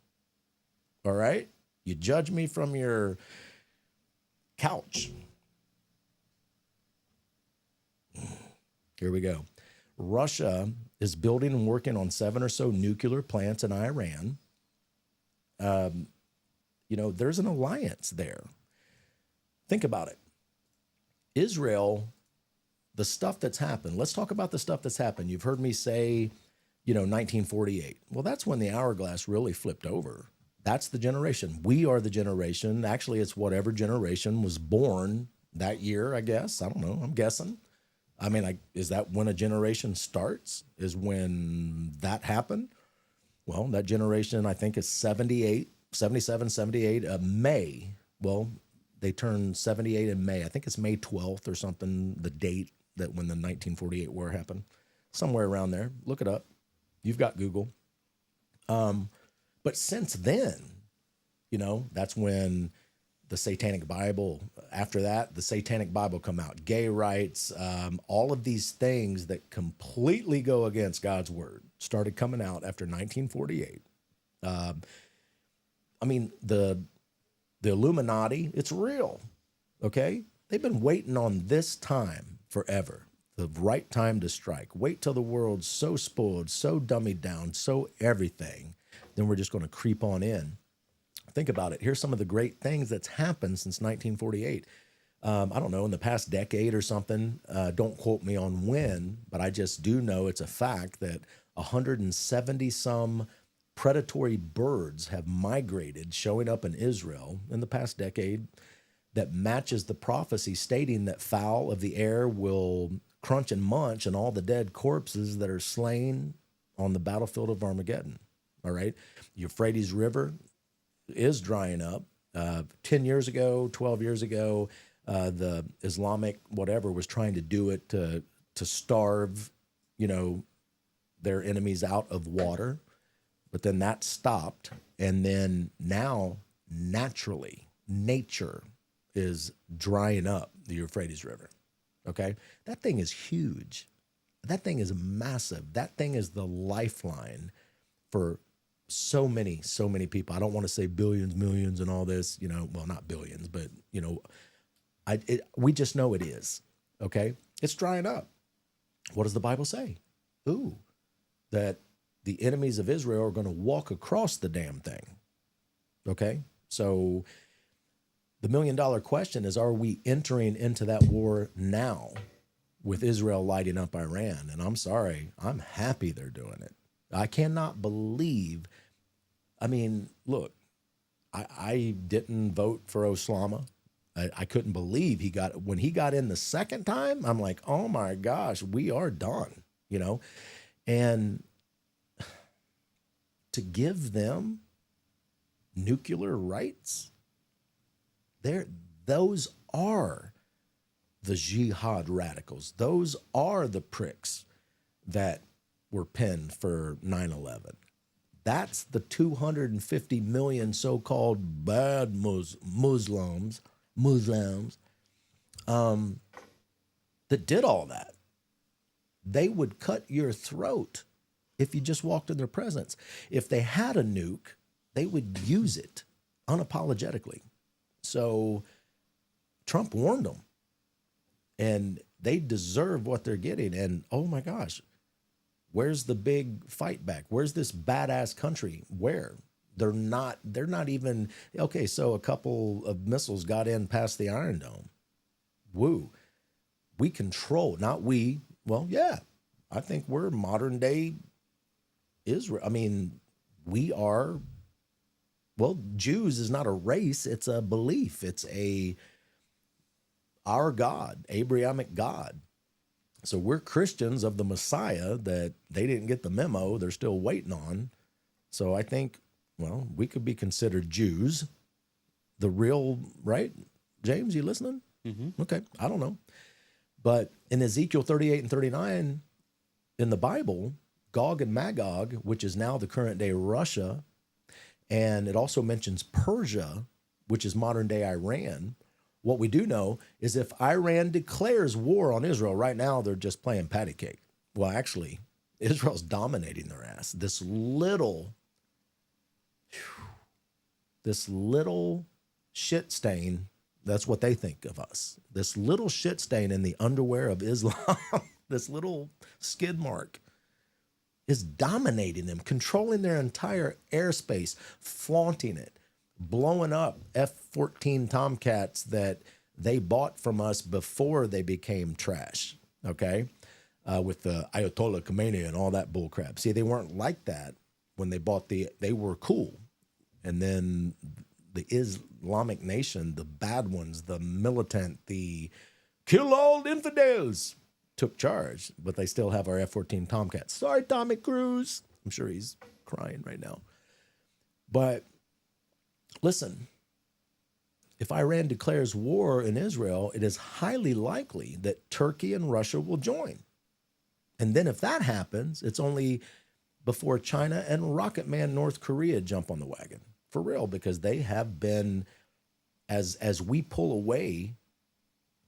Speaker 2: All right? You judge me from your couch. Here we go. Russia is building and working on 7 or so nuclear plants in Iran. You know, there's an alliance there. Think about it. Israel, the stuff that's happened. Let's talk about the stuff that's happened. You've heard me say, you know, 1948. Well, that's when the hourglass really flipped over. That's the generation. We are the generation. Actually, it's whatever generation was born that year, I guess. I don't know. I'm guessing. I mean, is that when a generation starts? Is when that happened? Well, that generation, I think, is 77, 78, May. Well, they turned 78 in May. I think it's May 12th or something, the date that when the 1948 war happened. Somewhere around there. Look it up. You've got Google. But since then, you know, that's when the Satanic Bible, after that, the Satanic Bible come out, gay rights, all of these things that completely go against God's word started coming out after 1948. I mean, the Illuminati, it's real, okay? They've been waiting on this time forever, the right time to strike. Wait till the world's so spoiled, so dummied down, so everything, then we're just going to creep on in. Think about it. Here's some of the great things that's happened since 1948. I don't know, in the past decade or something. Don't quote me on when, but I just do know it's a fact that 170 some predatory birds have migrated, showing up in Israel in the past decade, that matches the prophecy stating that fowl of the air will crunch and munch on all the dead corpses that are slain on the battlefield of Armageddon. All right. Euphrates River is drying up. 10 years ago, 12 years ago, the Islamic whatever was trying to do it to starve, their enemies out of water. But then that stopped. And then now, naturally, nature is drying up the Euphrates River. Okay? That thing is huge. That thing is massive. That thing is the lifeline for so many people. I don't want to say billions, millions, and all this, well, not billions, but, we just know it is. Okay? It's drying up. What does the Bible say? That the enemies of Israel are going to walk across the damn thing. Okay? So the $1 million question is, are we entering into that war now with Israel lighting up Iran? And I'm sorry, I'm happy they're doing it. I cannot believe, look, I didn't vote for Osama. I couldn't believe when he got in the second time, I'm like, oh my gosh, we are done, and to give them nuclear rights, those are the jihad radicals. Those are the pricks that were pinned for 9/11. That's the 250 million so-called bad Muslims that did all that. They would cut your throat if you just walked in their presence. If they had a nuke, they would use it unapologetically. So Trump warned them, and they deserve what they're getting. And oh my gosh, where's the big fight back? Where's this badass country? Where? They're not even, okay, so a couple of missiles got in past the Iron Dome. Woo. We control, not we. Well, yeah, I think we're modern day Israel. We are, well, Jews is not a race. It's a belief. It's our God, Abrahamic God. So we're Christians of the Messiah that they didn't get the memo. They're still waiting on. So I think, well, we could be considered Jews. The real, right? James, you listening? Mm-hmm. Okay. I don't know. But in Ezekiel 38 and 39 in the Bible, Gog and Magog, which is now the current day Russia, and it also mentions Persia, which is modern day Iran. What we do know is if Iran declares war on Israel, right now they're just playing patty cake. Well, actually, Israel's dominating their ass. This little shit stain, that's what they think of us. This little shit stain in the underwear of Islam, this little skid mark, is dominating them, controlling their entire airspace, flaunting it, blowing up F-14 Tomcats that they bought from us before they became trash, okay? With the Ayatollah Khomeini and all that bullcrap. See, they weren't like that when they bought they were cool. And then the Islamic nation, the bad ones, the militant, the kill all infidels, took charge, but they still have our F-14 Tomcats. Sorry, Tommy Cruise. I'm sure he's crying right now. But listen, if Iran declares war in Israel, it is highly likely that Turkey and Russia will join. And then if that happens, it's only before China and Rocket Man North Korea jump on the wagon. For real, because they have been, as we pull away,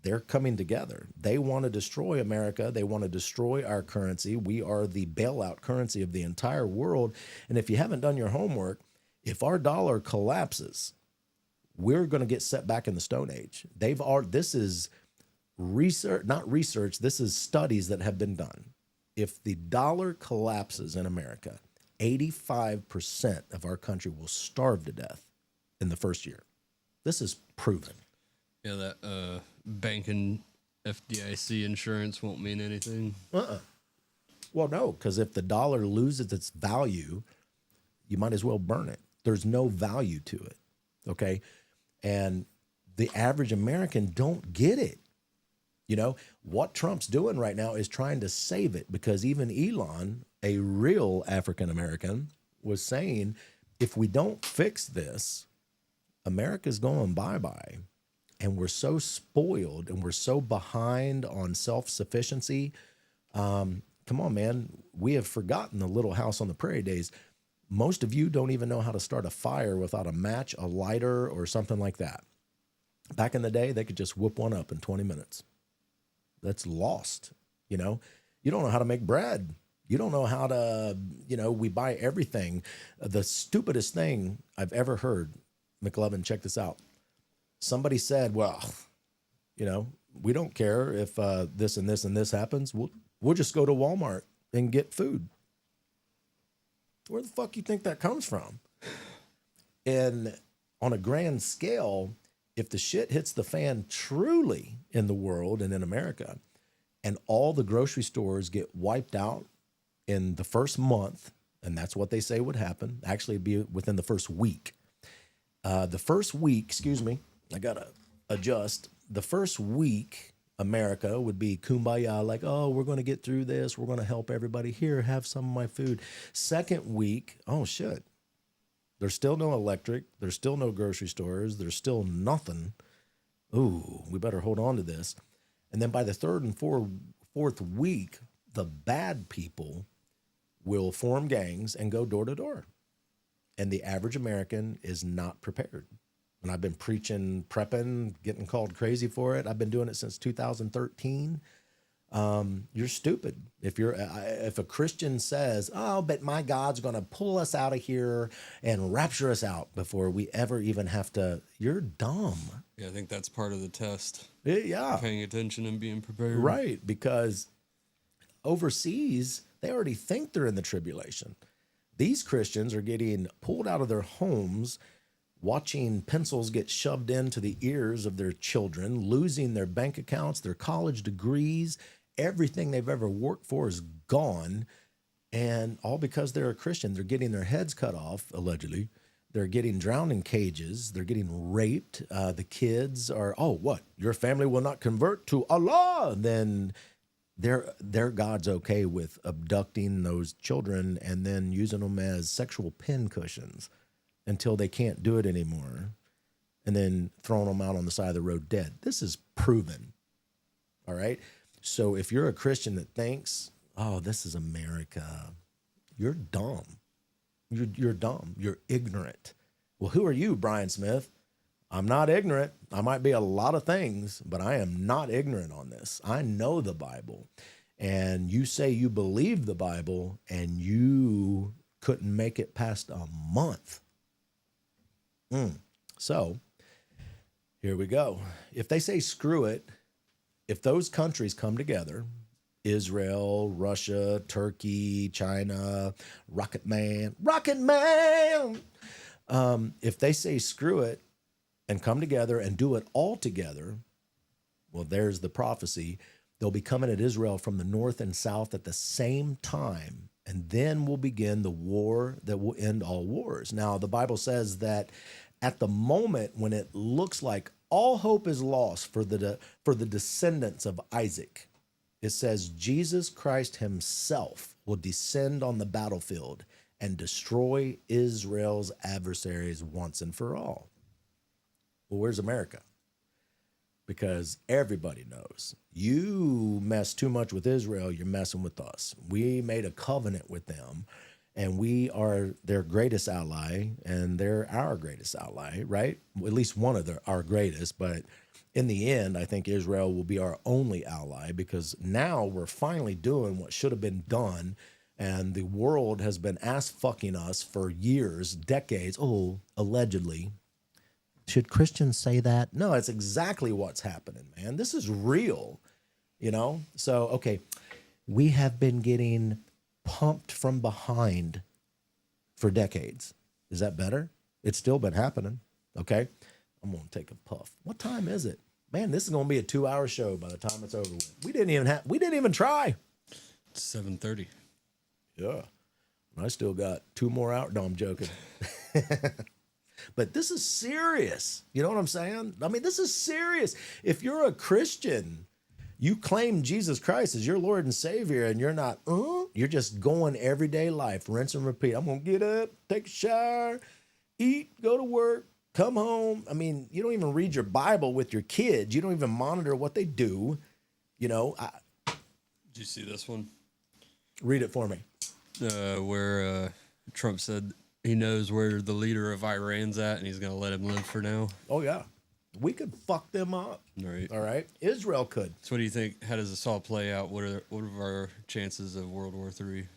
Speaker 2: they're coming together. They want to destroy America. They want to destroy our currency. We are the bailout currency of the entire world. And if you haven't done your homework, if our dollar collapses, we're going to get set back in the Stone Age. This is research, not research. This is studies that have been done. If the dollar collapses in America, 85% of our country will starve to death in the first year. This is proven.
Speaker 3: Yeah, that banking FDIC insurance won't mean anything.
Speaker 2: Well, no, because if the dollar loses its value, you might as well burn it. There's no value to it. Okay. And the average American don't get it. You know, what Trump's doing right now is trying to save it, because even Elon, a real African American, was saying, if we don't fix this, America's going bye-bye. And we're so spoiled and we're so behind on self-sufficiency. Come on, man. We have forgotten the Little House on the Prairie days. Most of you don't even know how to start a fire without a match, a lighter, or something like that. Back in the day, they could just whip one up in 20 minutes. That's lost. You know, you don't know how to make bread. You don't know how to, we buy everything. The stupidest thing I've ever heard, McLovin, check this out. Somebody said, well, we don't care if this and this and this happens. We'll just go to Walmart and get food. Where the fuck you think that comes from? And on a grand scale, if the shit hits the fan truly in the world and in America, and all the grocery stores get wiped out in the first month, and that's what they say would happen, actually it'd be within the first week. The first week, excuse me, I gotta adjust. The first week, America would be kumbaya, like, oh, we're going to get through this. We're going to help everybody. Here, have some of my food. Second week, oh, shit. There's still no electric. There's still no grocery stores. There's still nothing. Ooh, we better hold on to this. And then by the third and fourth week, the bad people will form gangs and go door to door. And the average American is not prepared. And I've been preaching, prepping, getting called crazy for it. I've been doing it since 2013. You're stupid. If a Christian says, oh, but my God's going to pull us out of here and rapture us out before we ever even have to, you're dumb.
Speaker 3: Yeah, I think that's part of the test.
Speaker 2: Yeah.
Speaker 3: Paying attention and being prepared.
Speaker 2: Right, because overseas, they already think they're in the tribulation. These Christians are getting pulled out of their homes, watching pencils get shoved into the ears of their children, losing their bank accounts, their college degrees, everything they've ever worked for is gone. And all because they're a Christian. They're getting their heads cut off, allegedly. They're getting drowned in cages. They're getting raped. The kids are, oh, what? Your family will not convert to Allah. Then their God's okay with abducting those children and then using them as sexual pincushions until they can't do it anymore, and then throwing them out on the side of the road dead. This is proven, all right? So if you're a Christian that thinks, oh, this is America, you're dumb. You're dumb. You're ignorant. Well, who are you, Brian Smith? I'm not ignorant. I might be a lot of things, but I am not ignorant on this. I know the Bible. And you say you believe the Bible, and you couldn't make it past a month. So here we go. If they say screw it, if those countries come together, Israel, Russia, Turkey, China, Rocket Man, if they say screw it and come together and do it all together, well, there's the prophecy. They'll be coming at Israel from the north and south at the same time. And then will begin the war that will end all wars. Now, the Bible says that at the moment when it looks like all hope is lost for the descendants of Isaac, it says Jesus Christ himself will descend on the battlefield and destroy Israel's adversaries once and for all. Well, where's America? Because everybody knows you mess too much with Israel, you're messing with us. We made a covenant with them, and we are their greatest ally, and they're our greatest ally, right? Well, at least one of our greatest, but in the end, I think Israel will be our only ally, because now we're finally doing what should have been done, and the world has been ass-fucking us for years, decades, allegedly. Should Christians say that? No, it's exactly what's happening, man. This is real, So, okay, we have been getting pumped from behind for decades. Is that better? It's still been happening, okay? I'm going to take a puff. What time is it? Man, this is going to be a 2-hour show by the time it's over with. We didn't even try.
Speaker 3: It's 7:30.
Speaker 2: Yeah. And I still got 2 more hours. No, I'm joking. But this is serious. You know what I'm saying? I mean, this is serious. If you're a Christian, you claim Jesus Christ as your Lord and Savior, and you're not, you're just going everyday life, rinse and repeat. I'm going to get up, take a shower, eat, go to work, come home. I mean, you don't even read your Bible with your kids. You don't even monitor what they do. You know,
Speaker 3: Did you see this one?
Speaker 2: Read it for me.
Speaker 3: Where Trump said he knows where the leader of Iran's at, and he's going to let him live for now.
Speaker 2: Oh, yeah. We could fuck them up.
Speaker 3: Right.
Speaker 2: All right. Israel could.
Speaker 3: So what do you think? How does this all play out? What are our chances of World War III?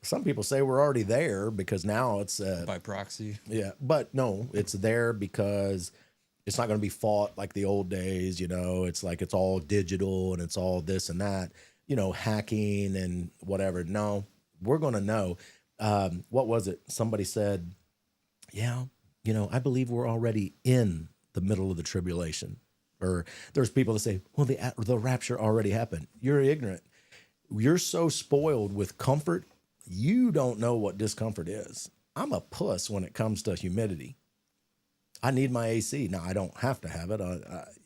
Speaker 2: Some people say we're already there because now it's
Speaker 3: By proxy?
Speaker 2: yeah, but no, it's there because it's not going to be fought like the old days. You know, it's like it's all digital and it's all this and that. You know, hacking and whatever. No, we're going to know. What was it? Somebody said, yeah, you know, I believe we're already in the middle of the tribulation. Or there's people that say, well, the rapture already happened. You're ignorant. You're so spoiled with comfort, you don't know what discomfort is. I'm a puss when it comes to humidity. I need my AC. Now, I don't have to have it,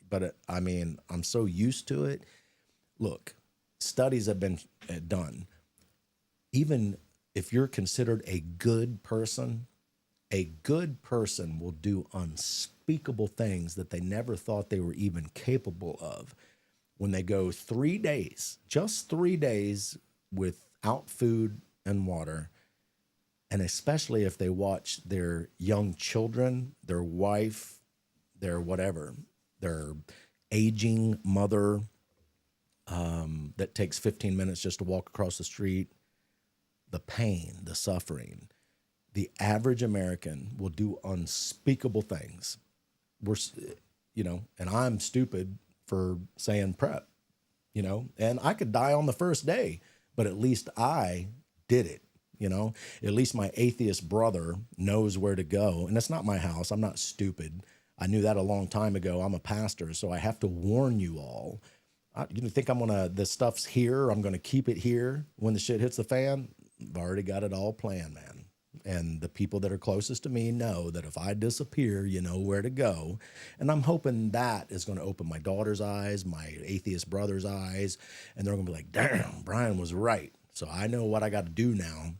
Speaker 2: but I mean, I'm so used to it. Look, studies have been done. Even if you're considered a good person will do unspeakable things that they never thought they were even capable of when they go 3 days, just 3 days without food and water. And especially if they watch their young children, their wife, their whatever, their aging mother that takes 15 minutes just to walk across the street, the pain, the suffering. The average American will do unspeakable things. And I'm stupid for saying prep, and I could die on the first day, but at least I did it, at least my atheist brother knows where to go. And it's not my house. I'm not stupid. I knew that a long time ago. I'm a pastor, so I have to warn you all. You think this stuff's here, I'm going to keep it here when the shit hits the fan? I've already got it all planned, man. And the people that are closest to me know that if I disappear, you know where to go. And I'm hoping that is going to open my daughter's eyes, my atheist brother's eyes, and they're going to be like, damn, Brian was right. So I know what I got to do now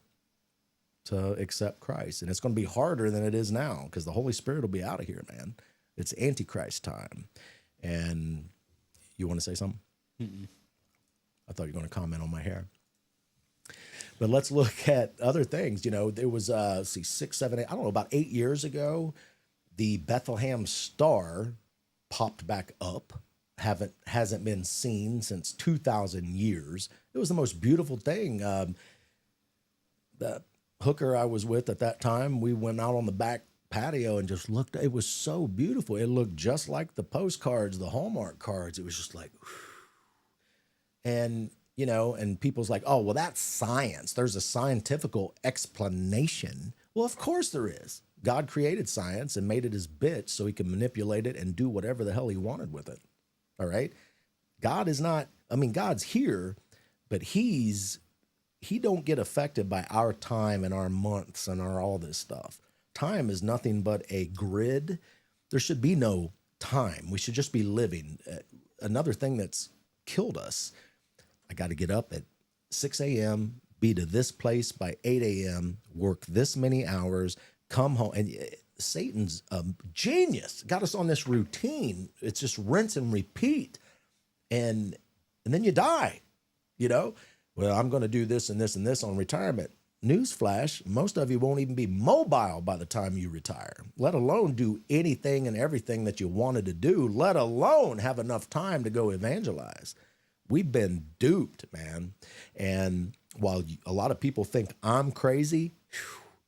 Speaker 2: to accept Christ. And it's going to be harder than it is now because the Holy Spirit will be out of here, man. It's Antichrist time. And you want to say something?
Speaker 3: Mm-mm.
Speaker 2: I thought you were going to comment on my hair. But let's look at other things. There was, 6, 7, 8, I don't know, about 8 years ago, the Bethlehem Star popped back up. Hasn't been seen since 2,000 years. It was the most beautiful thing. The hooker I was with at that time, we went out on the back patio and just looked. It was so beautiful. It looked just like the postcards, the Hallmark cards. It was just like, whew. And people's like, oh, well, that's science. There's a scientific explanation. Well, of course there is. God created science and made it his bitch so he can manipulate it and do whatever the hell he wanted with it. All right. God's here, but he don't get affected by our time and our months and all this stuff. Time is nothing but a grid. There should be no time. We should just be living. Another thing that's killed us. I got to get up at 6 a.m., be to this place by 8 a.m., work this many hours, come home. And Satan's a genius. Got us on this routine. It's just rinse and repeat. And then you die, Well, I'm going to do this and this and this on retirement. Newsflash, most of you won't even be mobile by the time you retire, let alone do anything and everything that you wanted to do, let alone have enough time to go evangelize. We've been duped, man. And while a lot of people think I'm crazy,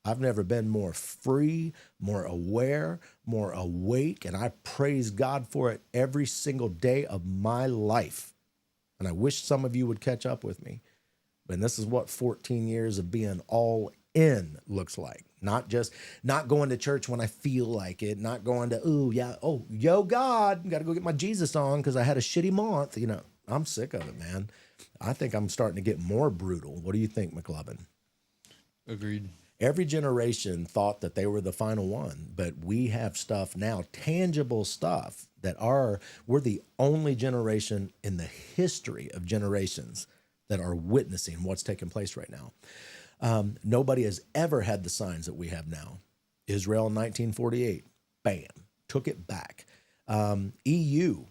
Speaker 2: I've never been more free, more aware, more awake, and I praise God for it every single day of my life. And I wish some of you would catch up with me. And this is what 14 years of being all in looks like. not going to church when I feel like it, not going to, yo, God, got to go get my Jesus on because I had a shitty month. I'm sick of it, man. I think I'm starting to get more brutal. What do you think, McLovin?
Speaker 3: Agreed.
Speaker 2: Every generation thought that they were the final one, but we have stuff now, tangible stuff we're the only generation in the history of generations that are witnessing what's taking place right now. Nobody has ever had the signs that we have now. Israel in 1948, bam, took it back. EU,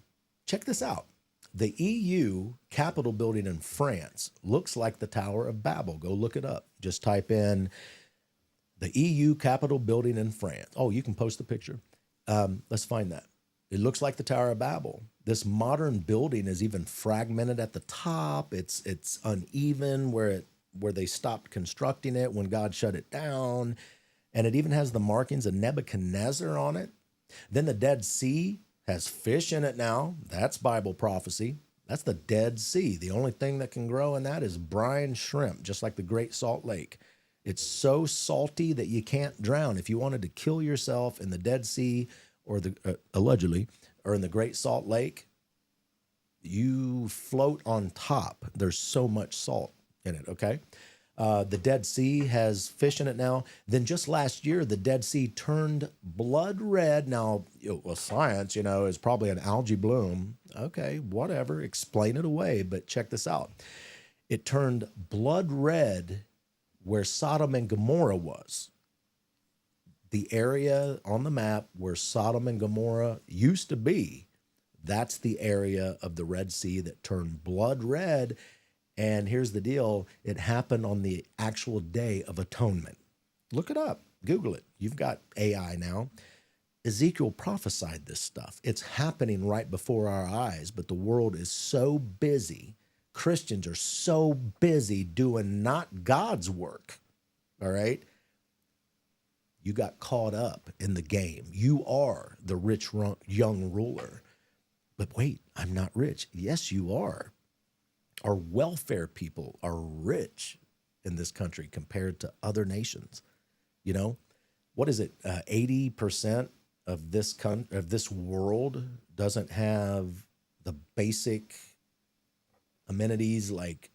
Speaker 2: check this out. The EU Capitol building in France looks like the Tower of Babel. Go look it up. Just type in the EU Capitol building in France. Oh, you can post the picture. Let's find that. It looks like the Tower of Babel. This modern building is even fragmented at the top. It's uneven where they stopped constructing it when God shut it down. And it even has the markings of Nebuchadnezzar on it. Then the Dead Sea has fish in it now. That's Bible prophecy. That's the Dead Sea. The only thing that can grow in that is brine shrimp, just like the Great Salt Lake. It's so salty that you can't drown. If you wanted to kill yourself in the Dead Sea or allegedly, or in the Great Salt Lake, you float on top. There's so much salt in it, okay? The Dead Sea has fish in it now. Then just last year, the Dead Sea turned blood red. Now, science, is probably an algae bloom. Okay, whatever, explain it away, but check this out. It turned blood red where Sodom and Gomorrah was. The area on the map where Sodom and Gomorrah used to be, that's the area of the Red Sea that turned blood red. And here's the deal. It happened on the actual Day of Atonement. Look it up. Google it. You've got AI now. Ezekiel prophesied this stuff. It's happening right before our eyes, but the world is so busy. Christians are so busy doing not God's work. All right? You got caught up in the game. You are the rich young ruler. But wait, I'm not rich. Yes, you are. Our welfare people are rich in this country compared to other nations. What is it? 80% of this world doesn't have the basic amenities like,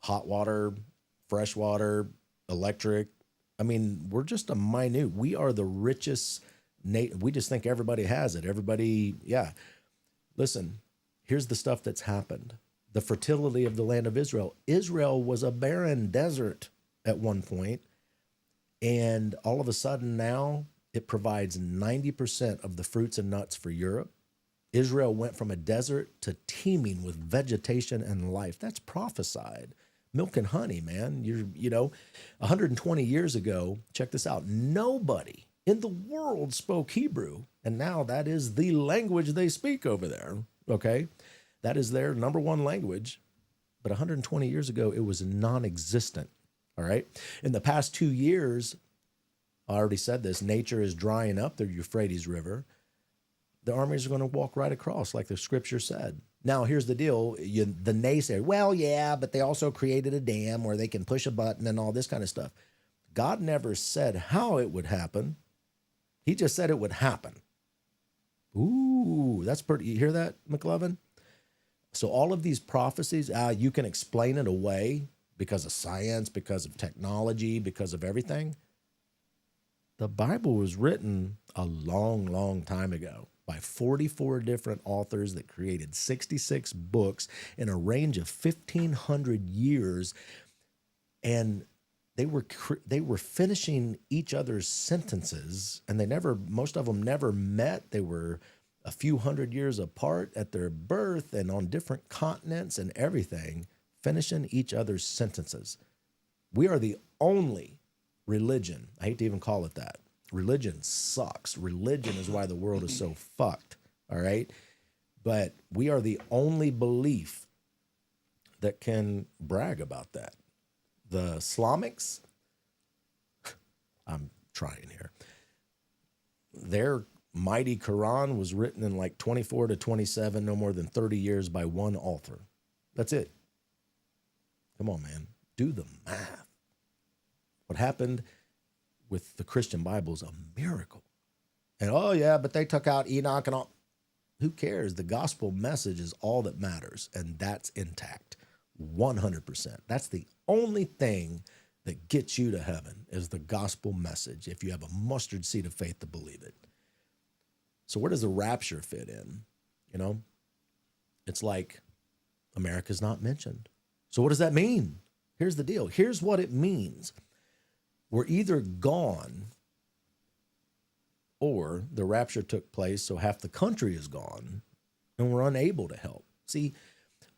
Speaker 2: hot water, fresh water, electric. I mean, we're just a minute. We are the richest. We just think everybody has it. Everybody, yeah. Listen, here's the stuff that's happened. The fertility of the land of Israel. Israel was a barren desert at one point, and all of a sudden now it provides 90% of the fruits and nuts for Europe. Israel went from a desert to teeming with vegetation and life. That's prophesied. Milk and honey, man. 120 years ago, check this out. Nobody in the world spoke Hebrew, and now that is the language they speak over there, okay? That is their number one language, but 120 years ago, it was non-existent, all right? In the past 2 years, I already said this, nature is drying up the Euphrates River. The armies are going to walk right across like the scripture said. Now, here's the deal. The naysayer, well, yeah, but they also created a dam where they can push a button and all this kind of stuff. God never said how it would happen. He just said it would happen. Ooh, that's pretty. You hear that, McLovin? So all of these prophecies, you can explain it away because of science, because of technology, because of everything. The Bible was written a long, long time ago by 44 different authors that created 66 books in a range of 1,500 years. And they were finishing each other's sentences, and most of them never met. They were a few hundred years apart at their birth and on different continents and everything, finishing each other's sentences. We are the only religion, I hate to even call it that. Religion sucks. Religion is why the world is so fucked, all right? But we are the only belief that can brag about that. The Islamics, I'm trying here, their mighty Quran was written in like 24 to 27, no more than 30 years by one author. That's it. Come on, man. Do the math. What happened with the Christian Bible is a miracle. And oh yeah, but they took out Enoch and all. Who cares? The gospel message is all that matters, and that's intact, 100%. That's the only thing that gets you to heaven is the gospel message, if you have a mustard seed of faith to believe it. So where does the rapture fit in? You know, it's like America's not mentioned. So what does that mean? Here's the deal. Here's what it means. We're either gone or the rapture took place, so half the country is gone and we're unable to help. See,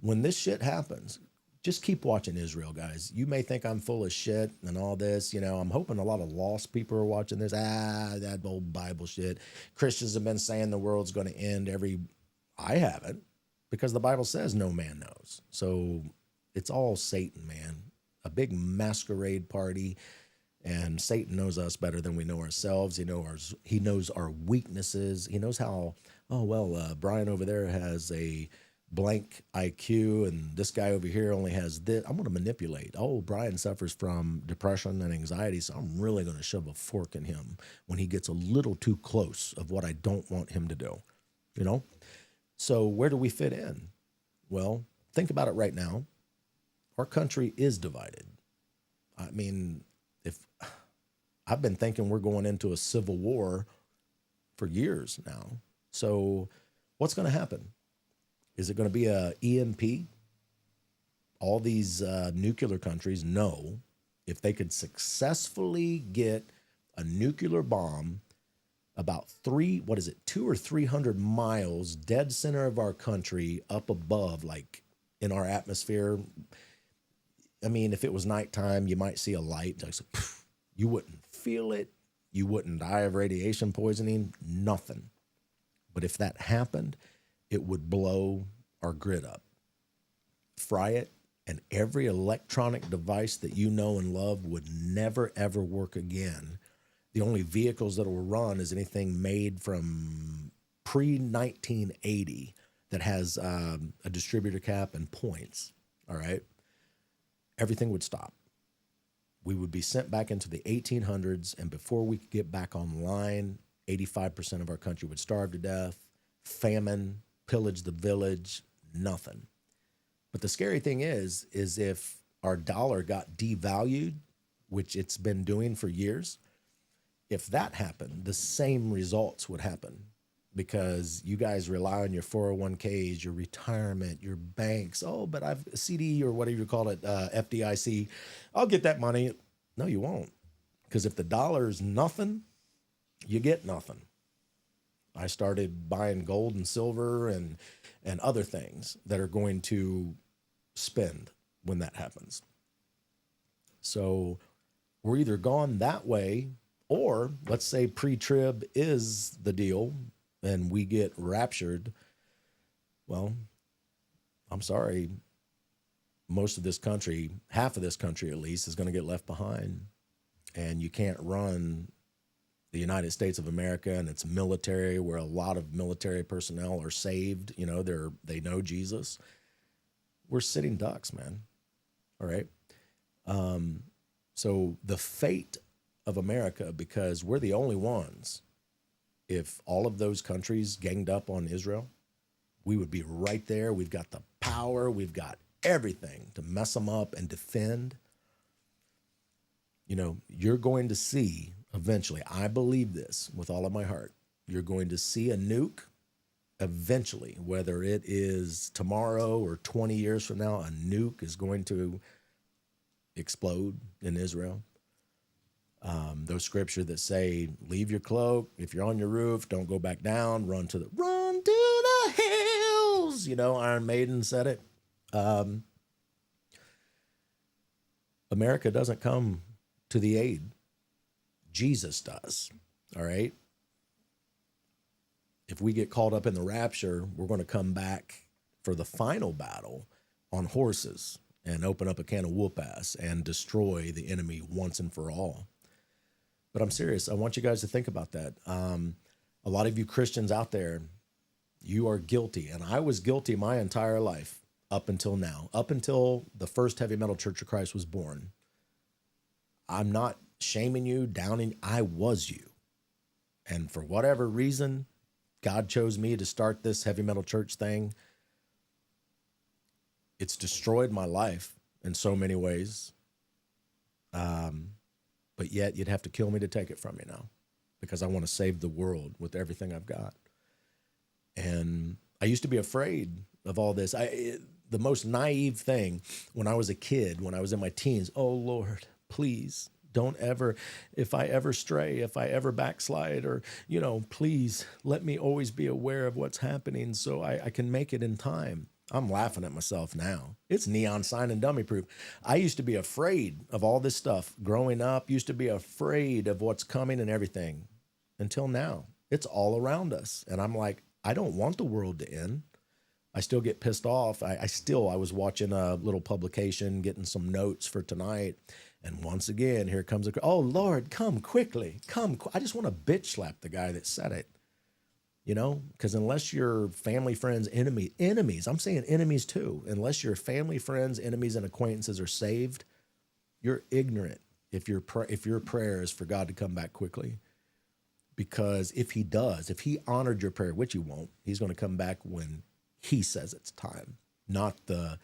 Speaker 2: when this shit happens, just keep watching Israel, guys. You may think I'm full of shit and all this. You know, I'm hoping a lot of lost people are watching this. That old Bible shit. Christians have been saying the world's going to end I haven't, because the Bible says no man knows. So it's all Satan, man. A big masquerade party. And Satan knows us better than we know ourselves. He knows our weaknesses. He knows how, Brian over there has a blank IQ and this guy over here only has this. I'm going to manipulate. Oh, Brian suffers from depression and anxiety, so I'm really going to shove a fork in him when he gets a little too close of what I don't want him to do, you know? So where do we fit in? Well, think about it right now. Our country is divided. I mean, if I've been thinking we're going into a civil war for years now. So what's going to happen? Is it going to be a EMP? All these nuclear countries know if they could successfully get a nuclear bomb about 200 or 300 miles dead center of our country up above, like in our atmosphere. I mean, if it was nighttime, you might see a light. Like, so, you wouldn't feel it. You wouldn't die of radiation poisoning, nothing. But if that happened, it would blow our grid up, fry it, and every electronic device that you know and love would never, ever work again. The only vehicles that will run is anything made from pre-1980 that has a distributor cap and points, all right? Everything would stop. We would be sent back into the 1800s, and before we could get back online, 85% of our country would starve to death, famine, pillage the village, nothing. But the scary thing is if our dollar got devalued, which it's been doing for years, if that happened, the same results would happen, because you guys rely on your 401ks, your retirement, your banks. Oh, but I've CD or whatever you call it, FDIC. I'll get that money. No, you won't. Because if the dollar's nothing, you get nothing. I started buying gold and silver and other things that are going to spend when that happens. So we're either gone that way, or let's say pre-trib is the deal and we get raptured. Well, I'm sorry. Most of this country, half of this country at least, is going to get left behind. And you can't run the United States of America and its military, where a lot of military personnel are saved. You know, they know Jesus. We're sitting ducks, man. All right. So the fate of America, because we're the only ones, if all of those countries ganged up on Israel, we would be right there. We've got the power. We've got everything to mess them up and defend. You know, you're going to see eventually, I believe this with all of my heart, you're going to see a nuke eventually, whether it is tomorrow or 20 years from now, a nuke is going to explode in Israel. Those scriptures that say, leave your cloak. If you're on your roof, don't go back down, run to the hills. You know, Iron Maiden said it. America doesn't come to the aid. Jesus does. All right. If we get caught up in the rapture, we're going to come back for the final battle on horses and open up a can of whoop ass and destroy the enemy once and for all. But I'm serious. I want you guys to think about that. A lot of you Christians out there, you are guilty. And I was guilty my entire life up until now, up until the first Heavy Metal Church of Christ was born. I'm not shaming you, downing. I was you. And for whatever reason, God chose me to start this heavy metal church thing. It's destroyed my life in so many ways. But yet you'd have to kill me to take it from me now, because I want to save the world with everything I've got. And I used to be afraid of all this. The most naive thing when I was a kid, when I was in my teens, oh Lord, please don't ever, if I ever stray, if I ever backslide, or, you know, please let me always be aware of what's happening so I can make it in time. I'm laughing at myself now. It's neon sign and dummy proof. I used to be afraid of all this stuff growing up, used to be afraid of what's coming and everything, until now. It's all around us. And I'm like, I don't want the world to end. I still get pissed off. I was watching a little publication, getting some notes for tonight. And once again, here comes oh Lord, come quickly, I just want to bitch slap the guy that said it, you know, because unless your family, friends, enemies, I'm saying enemies too, unless your family, friends, enemies, and acquaintances are saved, you're ignorant if your prayer is for God to come back quickly. Because if he does, if he honored your prayer, which he won't, he's going to come back when he says it's time, not the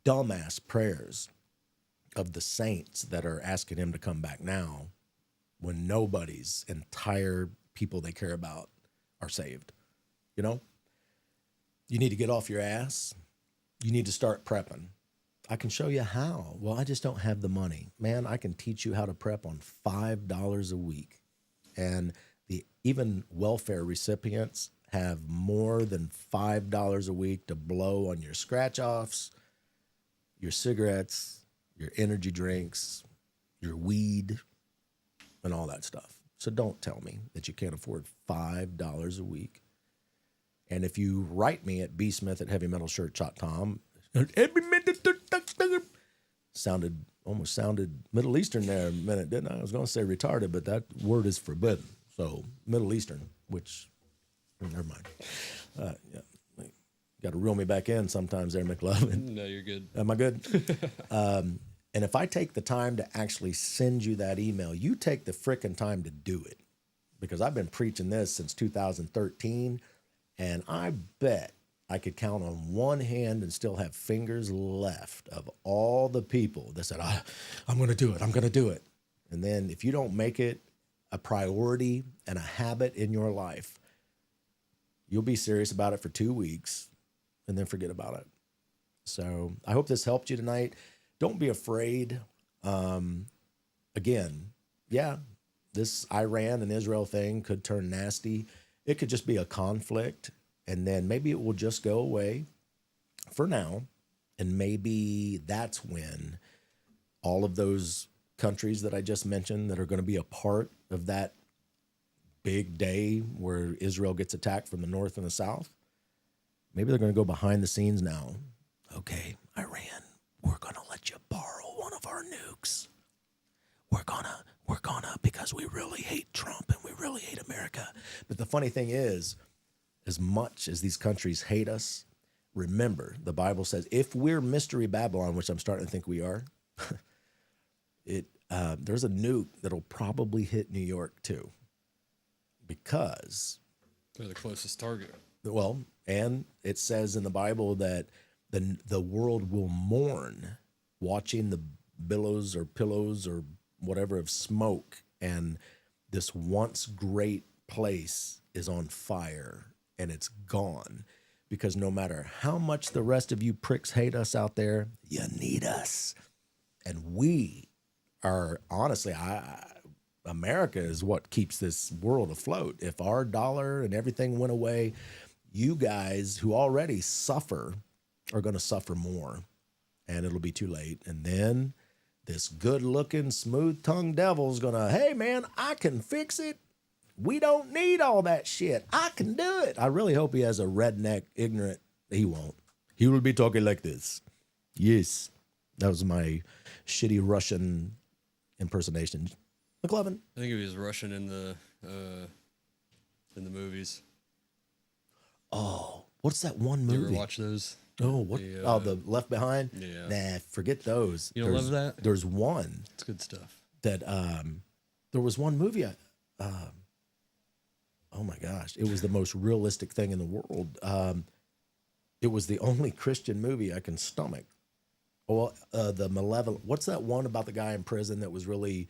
Speaker 2: dumbass prayers of the saints that are asking him to come back now when nobody's entire people they care about are saved. You know, you need to get off your ass. You need to start prepping. I can show you how. Well, I just don't have the money. Man, I can teach you how to prep on $5 a week. And even welfare recipients have more than $5 a week to blow on your scratch-offs, your cigarettes, your energy drinks, your weed, and all that stuff. So don't tell me that you can't afford $5 a week. And if you write me at bsmith@heavymetalchurch.com, almost sounded Middle Eastern there a minute, didn't I? I was going to say retarded, but that word is forbidden. So Middle Eastern, which, never mind. Yeah. Got to reel me back in sometimes there, McLovin.
Speaker 3: No, you're good.
Speaker 2: Am I good? And if I take the time to actually send you that email, you take the frickin' time to do it. Because I've been preaching this since 2013, and I bet I could count on one hand and still have fingers left of all the people that said, I'm going to do it. I'm going to do it. And then if you don't make it a priority and a habit in your life, you'll be serious about it for 2 weeks and then forget about it. So I hope this helped you tonight. Don't be afraid. Again, yeah, this Iran and Israel thing could turn nasty. It could just be a conflict, and then maybe it will just go away for now. And maybe that's when all of those countries that I just mentioned that are going to be a part of that big day where Israel gets attacked from the north and the south, maybe they're going to go behind the scenes now. Okay, Iran, we're going to let you borrow one of our nukes. We're gonna, because we really hate Trump and we really hate America. But the funny thing is, as much as these countries hate us, remember, the Bible says, if we're Mystery Babylon, which I'm starting to think we are, there's a nuke that'll probably hit New York too, because
Speaker 3: they're the closest target.
Speaker 2: Well, and it says in the Bible that the world will mourn watching the billows or pillows or whatever of smoke, and this once great place is on fire and it's gone, because no matter how much the rest of you pricks hate us out there, you need us. And we are, honestly, America is what keeps this world afloat. If our dollar and everything went away, you guys who already suffer are going to suffer more, and it'll be too late. And then this good-looking, smooth-tongued devil's going to, hey, man, I can fix it. We don't need all that shit. I can do it. I really hope he has a redneck, ignorant. He won't. He will be talking like this. Yes. That was my shitty Russian impersonation. McLovin.
Speaker 3: I think he was Russian in the movies.
Speaker 2: Oh, what's that one movie?
Speaker 3: You ever watch those?
Speaker 2: Oh, what? The Left Behind?
Speaker 3: Yeah.
Speaker 2: Nah, forget those.
Speaker 3: You don't love that?
Speaker 2: There's one
Speaker 3: It's good stuff.
Speaker 2: that there was one movie. Oh my gosh, it was the most realistic thing in the world. It was the only Christian movie I can stomach. Well, the Malevolent. What's that one about the guy in prison that was really?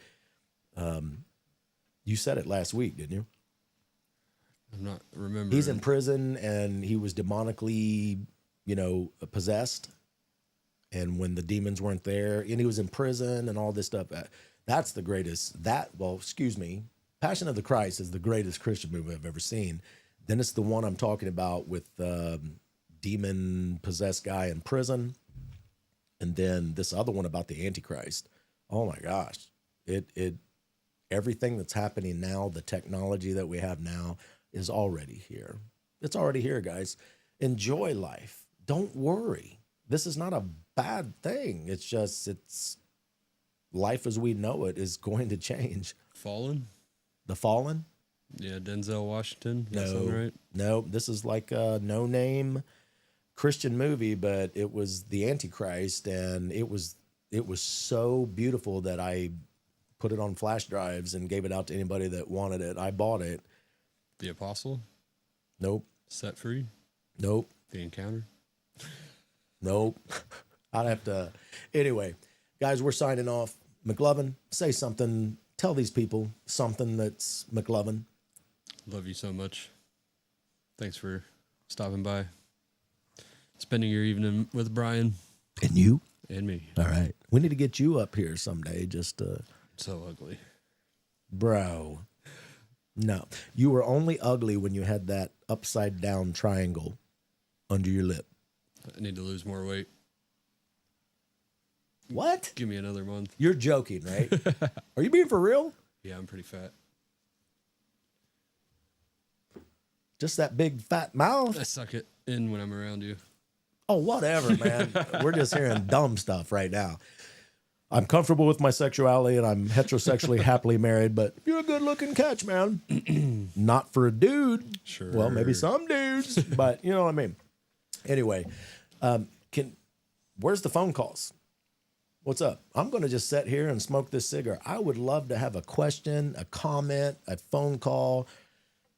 Speaker 2: You said it last week, didn't you?
Speaker 3: I'm not remembering.
Speaker 2: He's in prison and he was demonically, possessed. And when the demons weren't there, and he was in prison and all this stuff. That's the greatest. Passion of the Christ is the greatest Christian movie I've ever seen. Then it's the one I'm talking about with demon possessed guy in prison. And then this other one about the Antichrist. Oh my gosh. Everything that's happening now, the technology that we have now is already here. It's already here, guys. Enjoy life. Don't worry. This is not a bad thing. It's just, life as we know it is going to change.
Speaker 3: Fallen?
Speaker 2: The Fallen?
Speaker 3: Yeah, Denzel Washington. Does that sound right?
Speaker 2: No, this is like a no-name Christian movie, but it was the Antichrist, and it was so beautiful that I put it on flash drives and gave it out to anybody that wanted it. I bought it.
Speaker 3: The Apostle?
Speaker 2: Nope.
Speaker 3: Set Free?
Speaker 2: Nope.
Speaker 3: The Encounter?
Speaker 2: Nope. I'd have to. Anyway, guys, we're signing off. McLovin, say something. Tell these people something that's McLovin.
Speaker 3: Love you so much. Thanks for stopping by. Spending your evening with Brian.
Speaker 2: And you?
Speaker 3: And me.
Speaker 2: All right. We need to get you up here someday. Just
Speaker 3: So ugly.
Speaker 2: Bro. No. You were only ugly when you had that upside down triangle under your lip.
Speaker 3: I need to lose more weight.
Speaker 2: What?
Speaker 3: Give me another month.
Speaker 2: You're joking, right? Are you being for real?
Speaker 3: Yeah, I'm pretty fat.
Speaker 2: Just that big fat mouth?
Speaker 3: I suck it in when I'm around you.
Speaker 2: Oh, whatever, man. We're just hearing dumb stuff right now. I'm comfortable with my sexuality and I'm heterosexually happily married, but you're a good looking catch, man. Not for a dude.
Speaker 3: Sure.
Speaker 2: Well, maybe some dudes, but you know what I mean. Anyway, where's the phone calls? What's up? I'm going to just sit here and smoke this cigar. I would love to have a question, a comment, a phone call.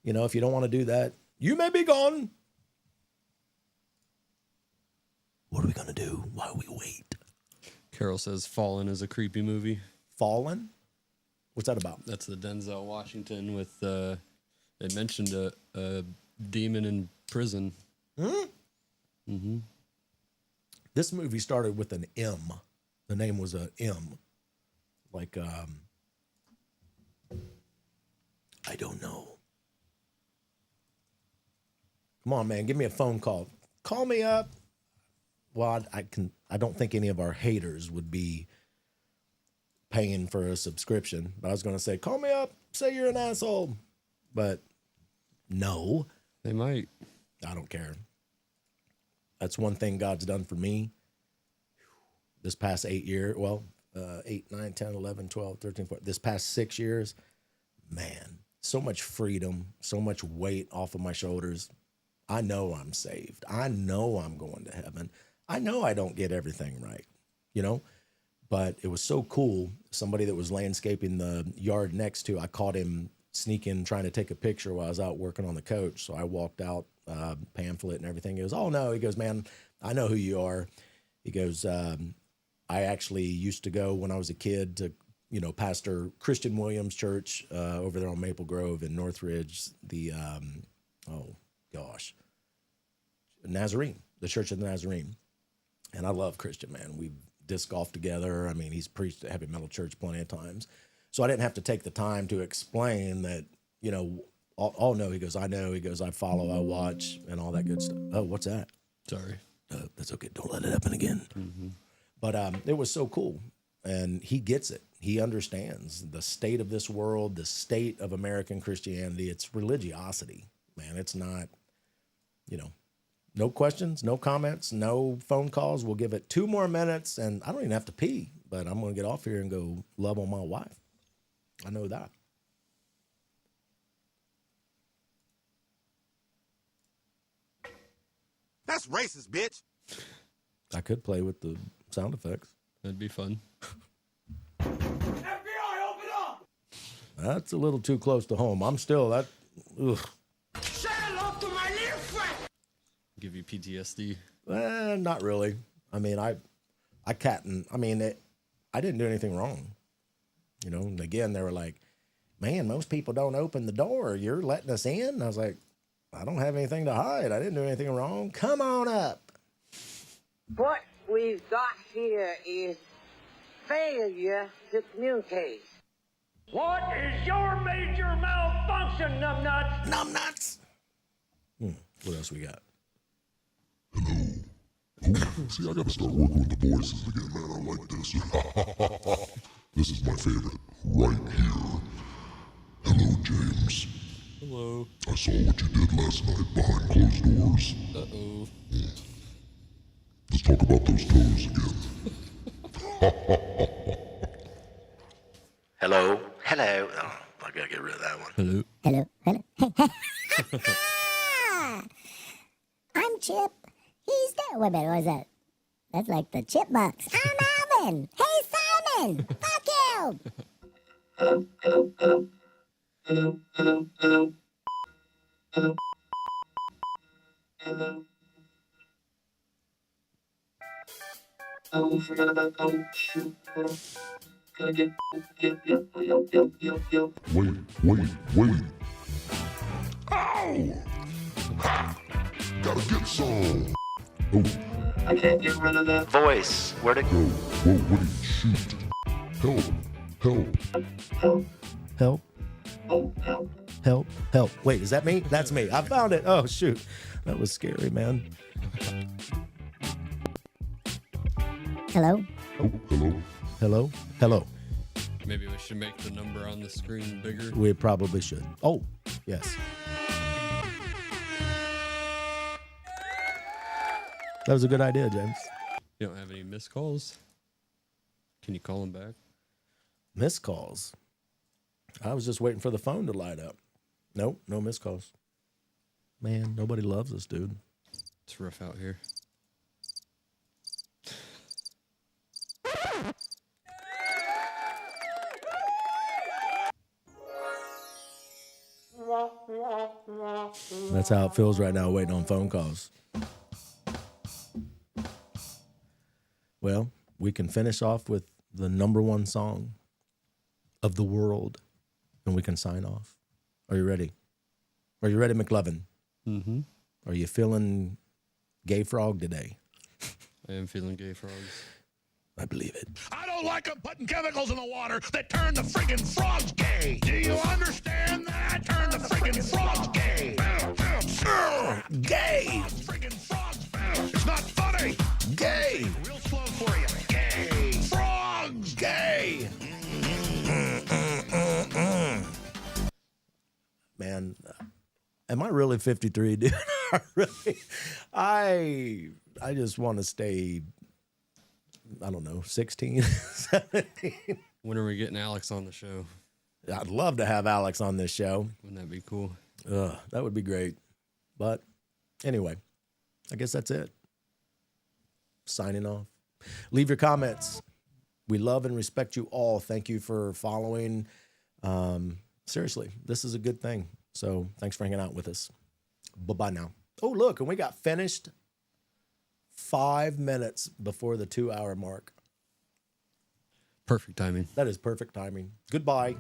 Speaker 2: If you don't want to do that, you may be gone. What are we going to do while we wait?
Speaker 3: Carol says Fallen is a creepy movie.
Speaker 2: Fallen? What's that about?
Speaker 3: That's the Denzel Washington with, they mentioned a demon in prison. Mm-hmm.
Speaker 2: This movie started with an M. The name was a M. Like, I don't know. Come on, man. Give me a phone call. Call me up. Well, I don't think any of our haters would be paying for a subscription. But I was going to say, call me up. Say you're an asshole. But no.
Speaker 3: They might.
Speaker 2: I don't care. That's one thing God's done for me. This past 8 years, 8, 9, 10, 11, 12, 13, 14, this past 6 years, man, so much freedom, so much weight off of my shoulders. I know I'm saved. I know I'm going to heaven. I know I don't get everything right, but it was so cool. Somebody that was landscaping the yard next to, I caught him sneaking, trying to take a picture while I was out working on the coach. So I walked out, pamphlet and everything. He goes, oh no. He goes, man, I know who you are. He goes, I actually used to go when I was a kid to, pastor Christian Williams Church over there on Maple Grove in Northridge, the, Nazarene, the Church of the Nazarene. And I love Christian, man. We disc golf together. I mean, he's preached at Heavy Metal Church plenty of times. So I didn't have to take the time to explain that, oh no, he goes, I know. He goes, I follow, I watch, and all that good stuff. Oh, what's that?
Speaker 3: Sorry.
Speaker 2: That's okay. Don't let it happen again. Mm-hmm. But it was so cool. And he gets it. He understands the state of this world, the state of American Christianity. It's religiosity, man. It's not, no questions, no comments, no phone calls. We'll give it 2 more minutes, and I don't even have to pee, but I'm going to get off here and go love on my wife. I know that.
Speaker 4: That's racist, bitch.
Speaker 2: I could play with the sound effects.
Speaker 3: That'd be fun.
Speaker 4: FBI, open up!
Speaker 2: That's a little too close to home. I'm still that. Ugh.
Speaker 1: Say hello to my little friend.
Speaker 3: Give you PTSD.
Speaker 2: Not really. I mean, I didn't do anything wrong. You know, and again, they were like, man, most people don't open the door. You're letting us in? And I was like, I don't have anything to hide. I didn't do anything wrong. Come on up.
Speaker 5: What we've got here is failure to communicate.
Speaker 6: What is your major malfunction, numbnuts?
Speaker 2: Numbnuts. What else we got?
Speaker 7: See, I gotta start working with the voices again, man. I like this. This is my favorite, right here. Hello, James.
Speaker 3: Hello.
Speaker 7: I saw what you did last night behind closed doors.
Speaker 3: Uh-oh.
Speaker 7: Let's talk about those toes again.
Speaker 2: Hello. Hello. Oh, I gotta get rid of that one.
Speaker 3: Hello.
Speaker 8: Hello. I'm Chip. He's there. Wait a minute, what is that? That's like the Chipmunks. I'm Alvin. Hey, Simon. Fuck you.
Speaker 7: Wait. Ow! Ha! Gotta get some. Oh,
Speaker 9: I can't get rid of that voice. Where'd it go?
Speaker 7: whoa, what did you shoot?
Speaker 2: Help. Wait, is that me? That's me. I found it. Oh, shoot. That was scary, man.
Speaker 8: Hello.
Speaker 7: Oh,
Speaker 2: Hello.
Speaker 3: Maybe we should make the number on the screen bigger.
Speaker 2: We probably should. Oh, yes. That was a good idea, James.
Speaker 3: You don't have any missed calls? Can you call them back?
Speaker 2: Missed calls. I was just waiting for the phone to light up. Nope, no missed calls. Man, nobody loves us, dude.
Speaker 3: It's rough out here.
Speaker 2: That's how it feels right now, waiting on phone calls. Well, we can finish off with the number one song of the world, and we can sign off. Are you ready? Are you ready, McLovin?
Speaker 3: Mm-hmm.
Speaker 2: Are you feeling gay frog today?
Speaker 3: I am feeling gay frogs.
Speaker 2: I believe it.
Speaker 4: I don't like them putting chemicals in the water that turn the friggin' frogs gay. Do you understand that? Turn the friggin' frogs gay.
Speaker 2: Gay!
Speaker 4: Friggin' frogs. It's not funny.
Speaker 2: Gay!
Speaker 4: Real slow for you. Gay. Frogs.
Speaker 2: Gay! Man, am I really 53, dude? I just want to stay, I don't know, 16, 17.
Speaker 3: When are we getting Alex on the show?
Speaker 2: I'd love to have Alex on this show.
Speaker 3: Wouldn't that be cool?
Speaker 2: That would be great. But anyway, I guess that's it. Signing off. Leave your comments. We love and respect you all. Thank you for following. Seriously, this is a good thing. So thanks for hanging out with us. Bye-bye now. Oh, look, and we got finished 5 minutes before the 2-hour mark.
Speaker 3: Perfect timing.
Speaker 2: That is perfect timing. Goodbye.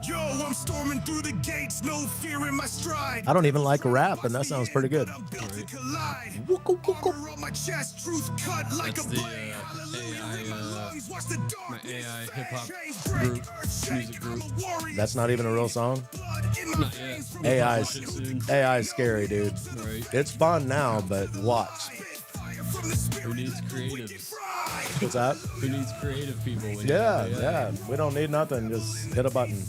Speaker 1: Yo, I'm storming through the gates, no fear in my stride.
Speaker 2: I don't even like rap, and that sounds pretty good.
Speaker 1: I'm built to collide.
Speaker 2: Wooka, wooka.
Speaker 1: Armor on my chest, truth cut like
Speaker 3: That's
Speaker 1: a
Speaker 3: the
Speaker 1: blade. Hallelujah in my lungs, watch the
Speaker 3: my
Speaker 1: darkness
Speaker 3: AI
Speaker 1: fade.
Speaker 3: hip-hop
Speaker 1: Chains break,
Speaker 3: group,
Speaker 1: earth shake.
Speaker 3: music group.
Speaker 1: I'm a warrior.
Speaker 2: That's not even a real song.
Speaker 1: Blood in my
Speaker 3: Not yet.
Speaker 1: veins from
Speaker 2: AI's scary, dude.
Speaker 3: Right.
Speaker 2: It's fun now, but watch.
Speaker 1: fire from the spirit.
Speaker 3: Who needs creatives?
Speaker 2: What's that?
Speaker 3: Who needs creative people? When you
Speaker 2: Yeah,
Speaker 3: have AI?
Speaker 2: yeah. We don't need nothing. Just hit a button.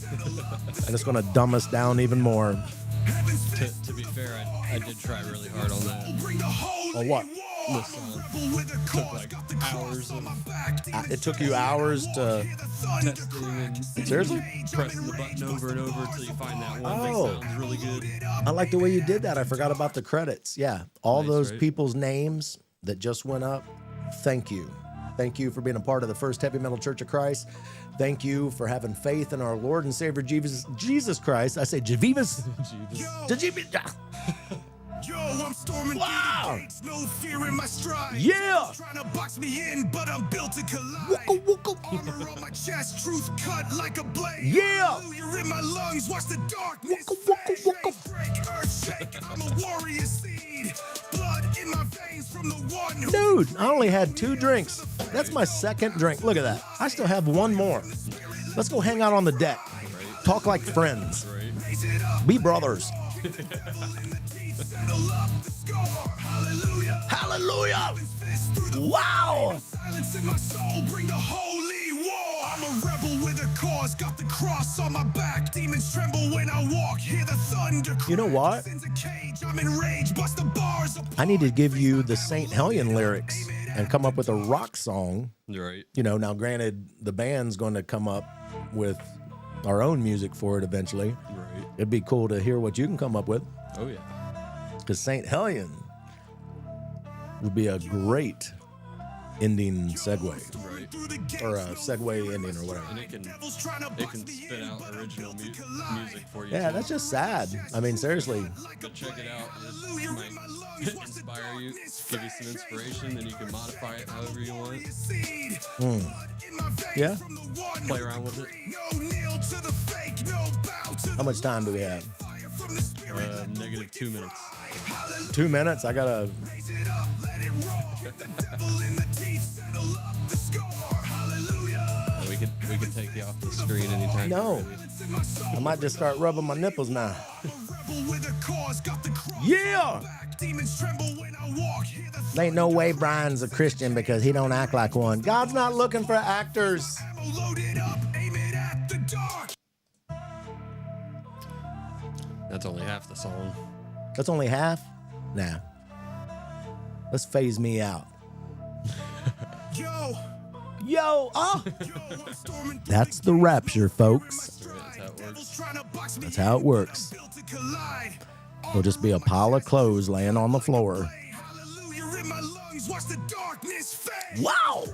Speaker 2: And it's going to dumb us down even more.
Speaker 3: To be fair, I did try really hard on that.
Speaker 1: Bring the holy
Speaker 2: On what?
Speaker 1: war.
Speaker 3: the song. Took like hours of
Speaker 2: It took you hours to.
Speaker 3: testing and
Speaker 2: Seriously?
Speaker 3: pressing the button over and over until you find that one
Speaker 2: Oh.
Speaker 3: that sounds really good.
Speaker 2: I like the way you did that. I forgot about the credits. Yeah. All
Speaker 3: Nice,
Speaker 2: those
Speaker 3: right?
Speaker 2: people's names that just went up. Thank you. Thank you for being a part of the First Heavy Metal Church of Christ. Thank you for having faith in our Lord and Savior Jesus Christ. I say Jeeves.
Speaker 1: Yo, I'm storming
Speaker 2: Wow.
Speaker 1: through the gates, no fear in my stride.
Speaker 2: Yeah.
Speaker 1: Trying to box me in, but I'm built to collide. Armor on my chest, truth cut like a blade.
Speaker 2: Yeah.
Speaker 1: Hallelujah in my lungs, watch the darkness
Speaker 2: Waka,
Speaker 1: fade. Break, earth shake, I'm a warrior seed. Blood in my veins from the one who...
Speaker 2: Dude, I only had 2 drinks. That's my second drink. Look at that. I still have one more. Let's go hang out on the deck. Talk like friends. Be brothers. Hallelujah. Wow.
Speaker 1: Silence in my soul, bring the holy war. I'm a rebel with a cause, got the cross on my back. Demons tremble when I walk, hear the thunder.
Speaker 2: You know what?
Speaker 1: Sin's a cage, I'm enraged, bust the bars apart.
Speaker 2: I need to give you the St. Hellion lyrics and come up with a rock song.
Speaker 3: Right.
Speaker 2: You know, now granted, the band's going to come up with our own music for it eventually.
Speaker 3: Right.
Speaker 2: It'd be cool to hear what you can come up with.
Speaker 3: Oh yeah.
Speaker 2: Because St. Hellion would be a great ending segue.
Speaker 3: Right.
Speaker 2: Or a segue ending or whatever.
Speaker 3: And it can spit out original music for you.
Speaker 2: Yeah,
Speaker 3: too.
Speaker 2: that's just sad. I mean, seriously.
Speaker 3: But check it out. It might inspire you, give you some inspiration, and you can modify it however you want.
Speaker 2: Yeah.
Speaker 3: Play around with it.
Speaker 2: How much time do we have?
Speaker 3: Negative 2 minutes.
Speaker 2: 2 minutes? I gotta.
Speaker 3: We can take you off the screen anytime.
Speaker 2: No.
Speaker 3: you're ready.
Speaker 2: I might just start rubbing my nipples now. Yeah. There ain't no way Brian's a Christian because he don't act like one. God's not looking for actors.
Speaker 3: That's only half the song.
Speaker 2: That's only half? Nah. Let's phase me out. Yo, oh! That's the rapture, folks. That's how it works. There'll just be a pile of clothes laying on the floor. Wow!